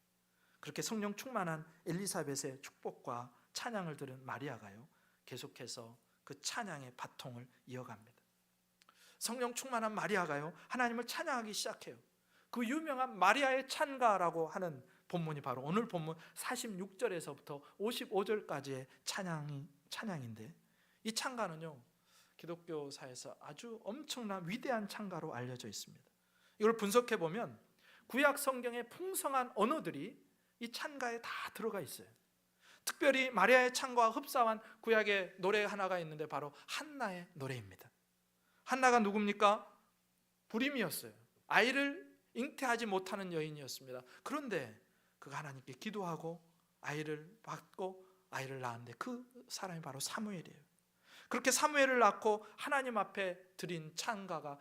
그렇게 성령 충만한 엘리사벳의 축복과 찬양을 들은 마리아가요 계속해서 그 찬양의 바통을 이어갑니다. 성령 충만한 마리아가요 하나님을 찬양하기 시작해요. 그 유명한 마리아의 찬가라고 하는 본문이 바로 오늘 본문 46절에서부터 55절까지의 찬양인데, 이 찬가는요 기독교사에서 아주 엄청난 위대한 찬가로 알려져 있습니다. 이걸 분석해 보면 구약 성경의 풍성한 언어들이 이 찬가에 다 들어가 있어요. 특별히 마리아의 찬가와 흡사한 구약의 노래 하나가 있는데 바로 한나의 노래입니다. 한나가 누굽니까? 불임이었어요. 아이를 잉태하지 못하는 여인이었습니다. 그런데 그가 하나님께 기도하고 아이를 받고 아이를 낳았는데 그 사람이 바로 사무엘이에요. 그렇게 사무엘을 낳고 하나님 앞에 드린 찬가가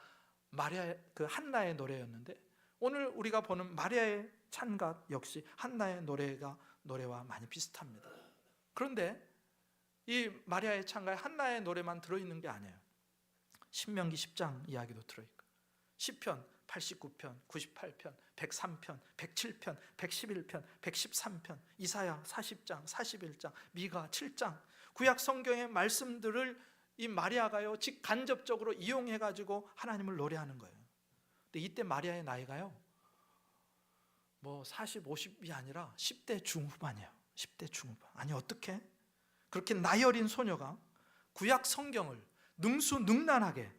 그 한나의 노래였는데, 오늘 우리가 보는 마리아의 찬가 역시 한나의 노래와 많이 비슷합니다. 그런데 이 마리아의 찬가에 한나의 노래만 들어있는 게 아니에요. 신명기 10장 이야기도 들어있고 시편 89편, 98편, 103편, 107편, 111편, 113편, 이사야 40장, 41장, 미가 7장, 구약 성경의 말씀들을 이 마리아가요 직간접적으로 이용해가지고 하나님을 노래하는 거예요. 근데 이때 마리아의 나이가요 40, 50이 아니라 10대 중후반이에요. 10대 중후반. 아니 어떻게 그렇게 나이 어린 소녀가 구약 성경을 능수능란하게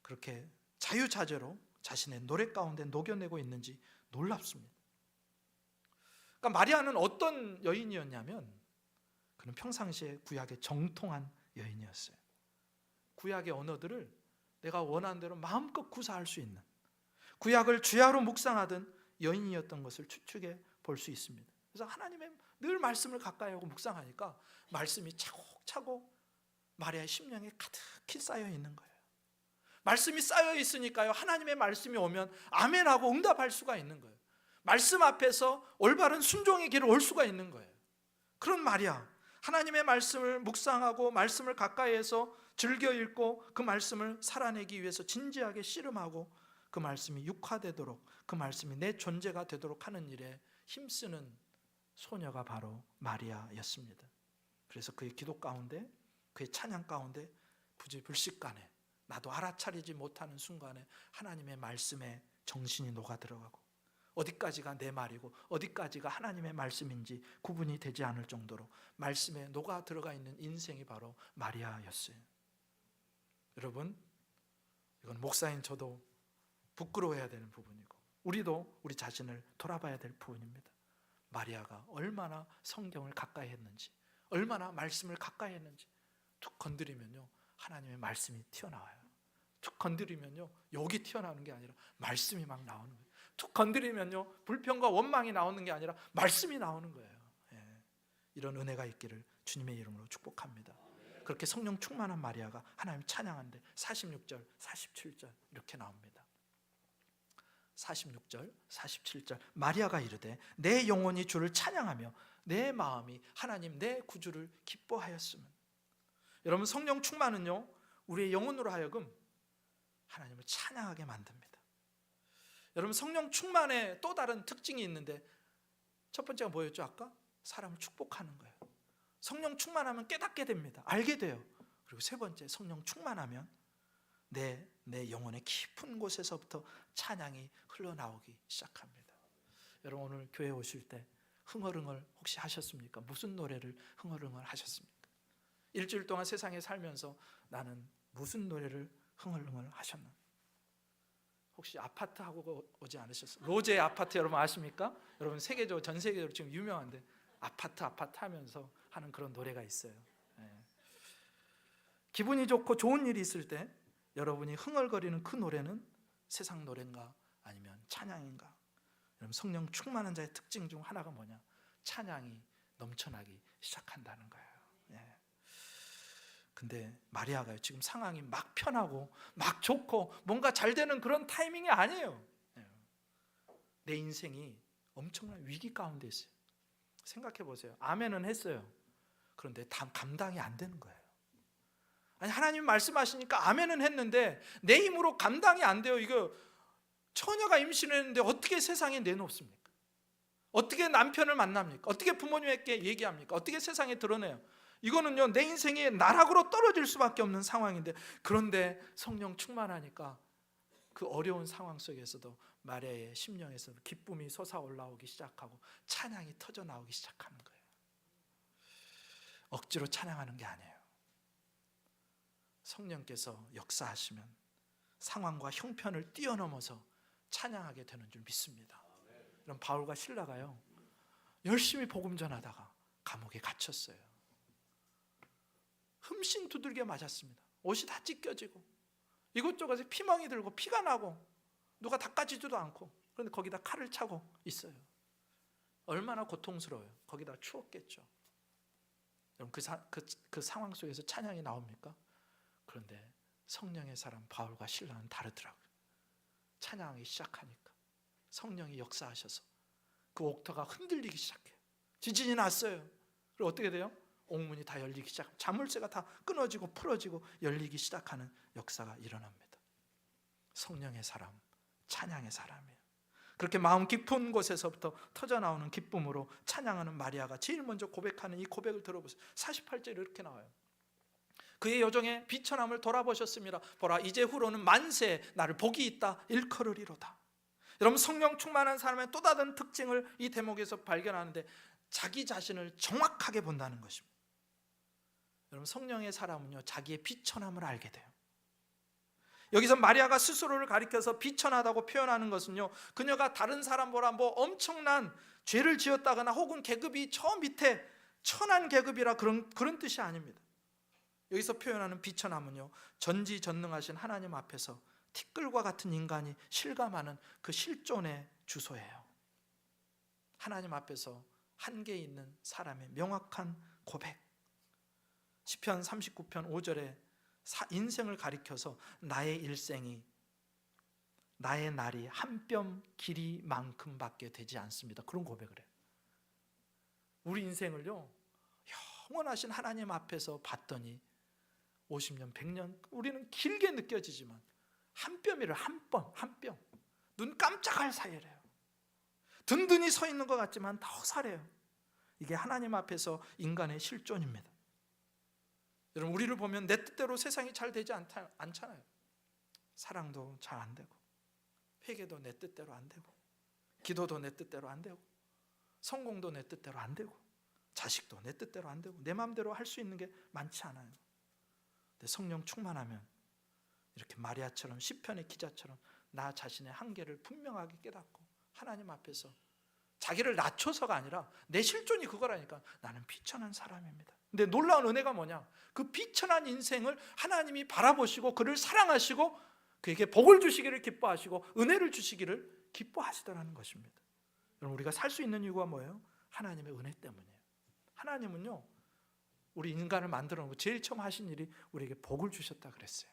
그렇게 자유자재로 자신의 노래 가운데 녹여내고 있는지 놀랍습니다. 그러니까 마리아는 어떤 여인이었냐면 그는 평상시에 구약의 정통한 여인이었어요. 구약의 언어들을 내가 원하는 대로 마음껏 구사할 수 있는 구약을 주야로 묵상하던 여인이었던 것을 추측해 볼 수 있습니다. 그래서 하나님의 늘 말씀을 가까이 하고 묵상하니까 말씀이 차곡차곡 마리아의 심령에 가득히 쌓여 있는 거예요. 말씀이 쌓여 있으니까요 하나님의 말씀이 오면 아멘하고 응답할 수가 있는 거예요. 말씀 앞에서 올바른 순종의 길을 올 수가 있는 거예요. 그런 마리아, 하나님의 말씀을 묵상하고 말씀을 가까이에서 즐겨 읽고 그 말씀을 살아내기 위해서 진지하게 씨름하고 그 말씀이 육화되도록 그 말씀이 내 존재가 되도록 하는 일에 힘쓰는 소녀가 바로 마리아였습니다. 그래서 그의 기도 가운데 그의 찬양 가운데 부지불식간에 나도 알아차리지 못하는 순간에 하나님의 말씀에 정신이 녹아들어가고 어디까지가 내 말이고 어디까지가 하나님의 말씀인지 구분이 되지 않을 정도로 말씀에 녹아들어가 있는 인생이 바로 마리아였어요. 여러분, 이건 목사인 저도 부끄러워해야 되는 부분이고 우리도 우리 자신을 돌아봐야 될 부분입니다. 마리아가 얼마나 성경을 가까이 했는지, 얼마나 말씀을 가까이 했는지 툭 건드리면요 하나님의 말씀이 튀어나와요. 툭 건드리면요 욕이 튀어나오는 게 아니라 말씀이 막 나오는 거예요. 툭 건드리면요 불평과 원망이 나오는 게 아니라 말씀이 나오는 거예요. 이런 은혜가 있기를 주님의 이름으로 축복합니다. 그렇게 성령 충만한 마리아가 하나님 찬양하는데 46절, 47절 이렇게 나옵니다. 46절, 47절 마리아가 이르되 내 영혼이 주를 찬양하며 내 마음이 하나님 내 구주를 기뻐하였으면. 여러분, 성령 충만은요 우리의 영혼으로 하여금 하나님을 찬양하게 만듭니다. 여러분, 성령 충만의 또 다른 특징이 있는데 첫 번째가 뭐였죠? 아까 사람을 축복하는 거예요. 성령 충만하면 깨닫게 됩니다. 알게 돼요. 그리고 세 번째, 성령 충만하면 내 영혼의 깊은 곳에서부터 찬양이 흘러나오기 시작합니다. 여러분, 오늘 교회 오실 때 흥얼흥얼 혹시 하셨습니까? 무슨 노래를 흥얼흥얼 하셨습니까? 일주일 동안 세상에 살면서 나는 무슨 노래를 흥얼흥얼 하셨나? 혹시 아파트 하고 오지 않으셨어요? 로제 아파트 여러분 아십니까? 여러분 세계적으로 전 세계적으로 지금 유명한데 아파트 하면서 하는 그런 노래가 있어요. 기분이 좋고 좋은 일이 있을 때 여러분이 흥얼거리는 그 노래는 세상 노래인가 아니면 찬양인가? 여러분, 성령 충만한 자의 특징 중 하나가 뭐냐? 찬양이 넘쳐나기 시작한다는 거예요. 근데 마리아가요 지금 상황이 막 편하고 막 좋고 뭔가 잘 되는 그런 타이밍이 아니에요. 내 인생이 엄청난 위기 가운데 있어요. 생각해 보세요. 아멘은 했어요. 그런데 감당이 안 되는 거예요. 아니, 하나님 말씀하시니까 아멘은 했는데 내 힘으로 감당이 안 돼요. 이거 처녀가 임신했는데 어떻게 세상에 내놓습니까? 어떻게 남편을 만납니까? 어떻게 부모님에게 얘기합니까? 어떻게 세상에 드러내요? 이거는요 내 인생이 나락으로 떨어질 수밖에 없는 상황인데, 그런데 성령 충만하니까 그 어려운 상황 속에서도 마리아의 심령에서 기쁨이 솟아올라오기 시작하고 찬양이 터져나오기 시작하는 거예요. 억지로 찬양하는 게 아니에요. 성령께서 역사하시면 상황과 형편을 뛰어넘어서 찬양하게 되는 줄 믿습니다. 그럼 바울과 실라가요 열심히 복음 전하다가 감옥에 갇혔어요. 흠씬 두들겨 맞았습니다. 옷이 다 찢겨지고 이곳저곳에 피멍이 들고 피가 나고 누가 닦아주지도 않고, 그런데 거기다 칼을 차고 있어요. 얼마나 고통스러워요. 거기다 추웠겠죠. 여러분, 그 상황 속에서 찬양이 나옵니까? 그런데 성령의 사람 바울과 실라는 다르더라고요. 찬양하기 시작하니까 성령이 역사하셔서 그 옥터가 흔들리기 시작해요. 지진이 났어요. 그리고 어떻게 돼요? 옥문이 다 열리기 시작합니다. 자물쇠가 다 끊어지고 풀어지고 열리기 시작하는 역사가 일어납니다. 성령의 사람, 찬양의 사람이에요. 그렇게 마음 깊은 곳에서부터 터져나오는 기쁨으로 찬양하는 마리아가 제일 먼저 고백하는 이 고백을 들어보세요. 48절에 이렇게 나와요. 그의 여정의 비천함을 돌아보셨습니다. 보라, 이제후로는 만세 나를 복이 있다 일컬으리로다. 여러분, 성령 충만한 사람의 또 다른 특징을 이 대목에서 발견하는데 자기 자신을 정확하게 본다는 것입니다. 여러분, 성령의 사람은요, 자기의 비천함을 알게 돼요. 여기서 마리아가 스스로를 가리켜서 비천하다고 표현하는 것은요, 그녀가 다른 사람보다 뭐 엄청난 죄를 지었다거나 혹은 계급이 저 밑에 천한 계급이라 그런 뜻이 아닙니다. 여기서 표현하는 비천함은요, 전지전능하신 하나님 앞에서 티끌과 같은 인간이 실감하는 그 실존의 주소예요. 하나님 앞에서 한계 있는 사람의 명확한 고백. 시편 39편 5절에 인생을 가리켜서 나의 일생이, 나의 날이 한 뼘 길이만큼밖에 되지 않습니다. 그런 고백을 해요. 우리 인생을요, 영원하신 하나님 앞에서 봤더니 50년, 100년, 우리는 길게 느껴지지만 한 뼘이래요. 한 뼘. 눈 깜짝할 사이래요. 든든히 서 있는 것 같지만 더 사래요. 이게 하나님 앞에서 인간의 실존입니다. 여러분, 우리를 보면 내 뜻대로 세상이 잘 되지 않잖아요. 사랑도 잘 안 되고, 회개도 내 뜻대로 안 되고, 기도도 내 뜻대로 안 되고, 성공도 내 뜻대로 안 되고, 자식도 내 뜻대로 안 되고, 내 마음대로 할 수 있는 게 많지 않아요. 근데 성령 충만하면 이렇게 마리아처럼, 시편의 기자처럼 나 자신의 한계를 분명하게 깨닫고 하나님 앞에서 자기를 낮춰서가 아니라 내 실존이 그거라니까, 나는 비천한 사람입니다. 근데 놀라운 은혜가 뭐냐, 그 비천한 인생을 하나님이 바라보시고 그를 사랑하시고 그에게 복을 주시기를 기뻐하시고 은혜를 주시기를 기뻐하시더라는 것입니다. 여러분, 우리가 살 수 있는 이유가 뭐예요? 하나님의 은혜 때문이에요. 하나님은요, 우리 인간을 만들어 놓고 제일 처음 하신 일이 우리에게 복을 주셨다 그랬어요.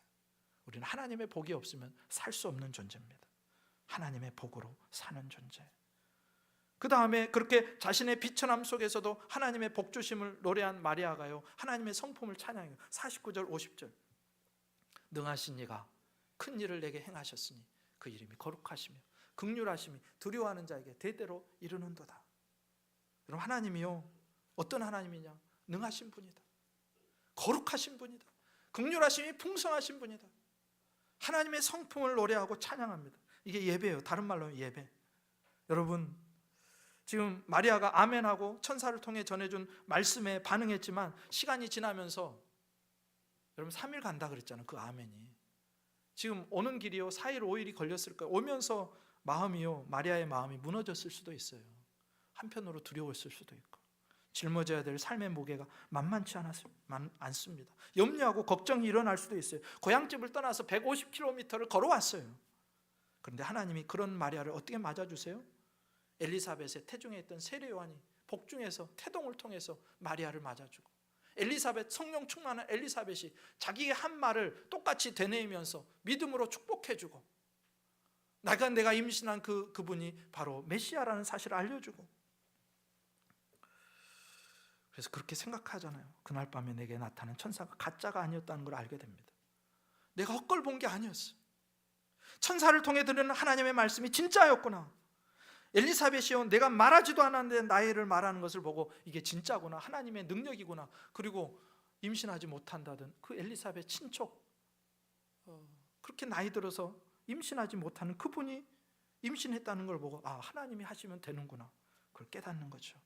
우리는 하나님의 복이 없으면 살 수 없는 존재입니다. 하나님의 복으로 사는 존재. 그 다음에 그렇게 자신의 비천함 속에서도 하나님의 복 주심을 노래한 마리아가요, 하나님의 성품을 찬양해요. 49절 50절 능하신 이가 큰 일을 내게 행하셨으니 그 이름이 거룩하시며 긍휼하심이 두려워하는 자에게 대대로 이르는도다. 여러분, 하나님이요, 어떤 하나님이냐? 능하신 분이다. 거룩하신 분이다. 긍휼하심이 풍성하신 분이다. 하나님의 성품을 노래하고 찬양합니다. 이게 예배예요. 다른 말로 예배. 여러분, 지금 마리아가 아멘하고 천사를 통해 전해준 말씀에 반응했지만 시간이 지나면서, 여러분 3일 간다 그랬잖아요. 그 아멘이 지금 오는 길이요 4일 5일이 걸렸을 거예요. 오면서 마음이요, 마리아의 마음이 무너졌을 수도 있어요. 한편으로 두려웠을 수도 있고, 짊어져야 될 삶의 무게가 만만치 않습니다. 염려하고 걱정이 일어날 수도 있어요. 고향집을 떠나서 150km를 걸어왔어요. 그런데 하나님이 그런 마리아를 어떻게 맞아주세요? 엘리사벳의 태중에 있던 세례 요한이 복중에서 태동을 통해서 마리아를 맞아주고, 엘리사벳, 성령 충만한 엘리사벳이 자기의 한 말을 똑같이 되뇌이면서 믿음으로 축복해주고, 내가 임신한 그분이 바로 메시아라는 사실을 알려주고, 그래서 그렇게 생각하잖아요. 그날 밤에 내게 나타난 천사가 가짜가 아니었다는 걸 알게 됩니다. 내가 헛걸 본 게 아니었어. 천사를 통해 들은 하나님의 말씀이 진짜였구나. 엘리사벳이요, 내가 말하지도 않았는데 나이를 말하는 것을 보고 이게 진짜구나, 하나님의 능력이구나. 그리고 임신하지 못한다던 그 엘리사벳 친척, 그렇게 나이 들어서 임신하지 못하는 그분이 임신했다는 걸 보고, 하나님이 하시면 되는구나, 그걸 깨닫는 거죠.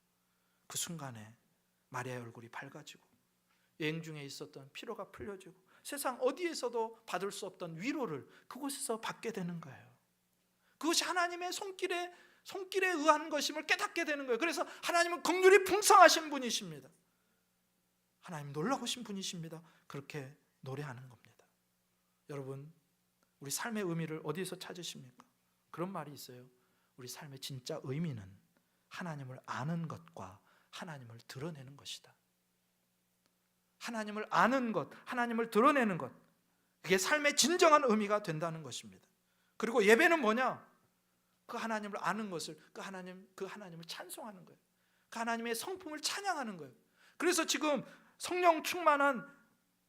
그 순간에 마리아의 얼굴이 밝아지고, 여행 중에 있었던 피로가 풀려지고, 세상 어디에서도 받을 수 없던 위로를 그곳에서 받게 되는 거예요. 그것이 하나님의 손길에 의한 것임을 깨닫게 되는 거예요. 그래서 하나님은 긍휼이 풍성하신 분이십니다. 하나님 놀라우신 분이십니다. 그렇게 노래하는 겁니다. 여러분, 우리 삶의 의미를 어디에서 찾으십니까? 그런 말이 있어요. 우리 삶의 진짜 의미는 하나님을 아는 것과 하나님을 드러내는 것이다. 하나님을 아는 것, 하나님을 드러내는 것, 그게 삶의 진정한 의미가 된다는 것입니다. 그리고 예배는 뭐냐? 그 하나님을 아는 것을, 그 하나님을 찬송하는 거예요. 그 하나님의 성품을 찬양하는 거예요. 그래서 지금 성령 충만한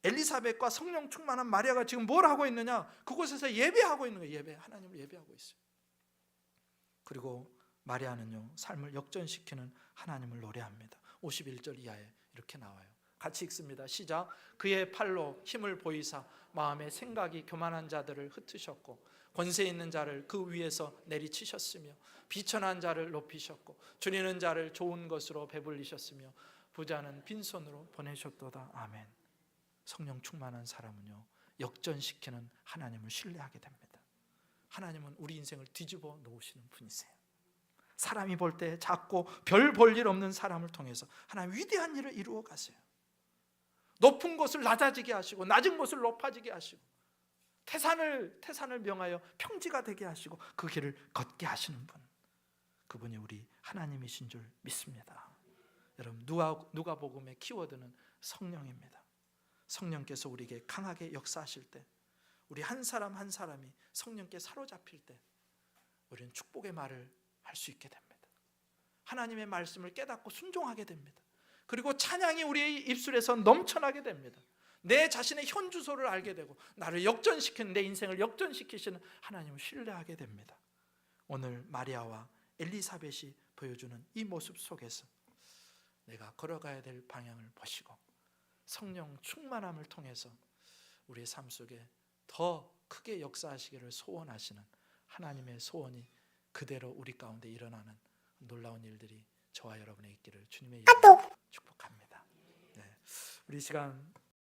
엘리사벳과 성령 충만한 마리아가 지금 뭘 하고 있느냐? 그곳에서 예배하고 있는 거예요. 예배, 하나님을 예배하고 있어요. 그리고 마리아는요, 삶을 역전시키는 하나님을 노래합니다. 51절 이하에 이렇게 나와요. 같이 읽습니다. 시작. 그의 팔로 힘을 보이사 마음의 생각이 교만한 자들을 흩으셨고 권세 있는 자를 그 위에서 내리치셨으며 비천한 자를 높이셨고 줄이는 자를 좋은 것으로 배불리셨으며 부자는 빈손으로 보내셨도다. 아멘. 성령 충만한 사람은요, 역전시키는 하나님을 신뢰하게 됩니다. 하나님은 우리 인생을 뒤집어 놓으시는 분이세요. 사람이 볼 때 작고 별 볼 일 없는 사람을 통해서 하나님 위대한 일을 이루어 가세요. 높은 곳을 낮아지게 하시고 낮은 곳을 높아지게 하시고 태산을 명하여 평지가 되게 하시고 그 길을 걷게 하시는 분, 그분이 우리 하나님이신 줄 믿습니다. 여러분, 누가복음의 키워드는 성령입니다. 성령께서 우리에게 강하게 역사하실 때, 우리 한 사람 한 사람이 성령께 사로잡힐 때 우리는 축복의 말을 할 수 있게 됩니다. 하나님의 말씀을 깨닫고 순종하게 됩니다. 그리고 찬양이 우리의 입술에서 넘쳐나게 됩니다. 내 자신의 현주소를 알게 되고 나를 역전시키는, 내 인생을 역전시키시는 하나님을 신뢰하게 됩니다. 오늘 마리아와 엘리사벳이 보여주는 이 모습 속에서 내가 걸어가야 될 방향을 보시고 성령 충만함을 통해서 우리의 삶 속에 더 크게 역사하시기를 소원하시는 하나님의 소원이 그대로 우리 가운데 일어나는 놀라운 일들이 저와 여러분의 있기를 주님의 이름으로 축복합니다. 네, 우리 시간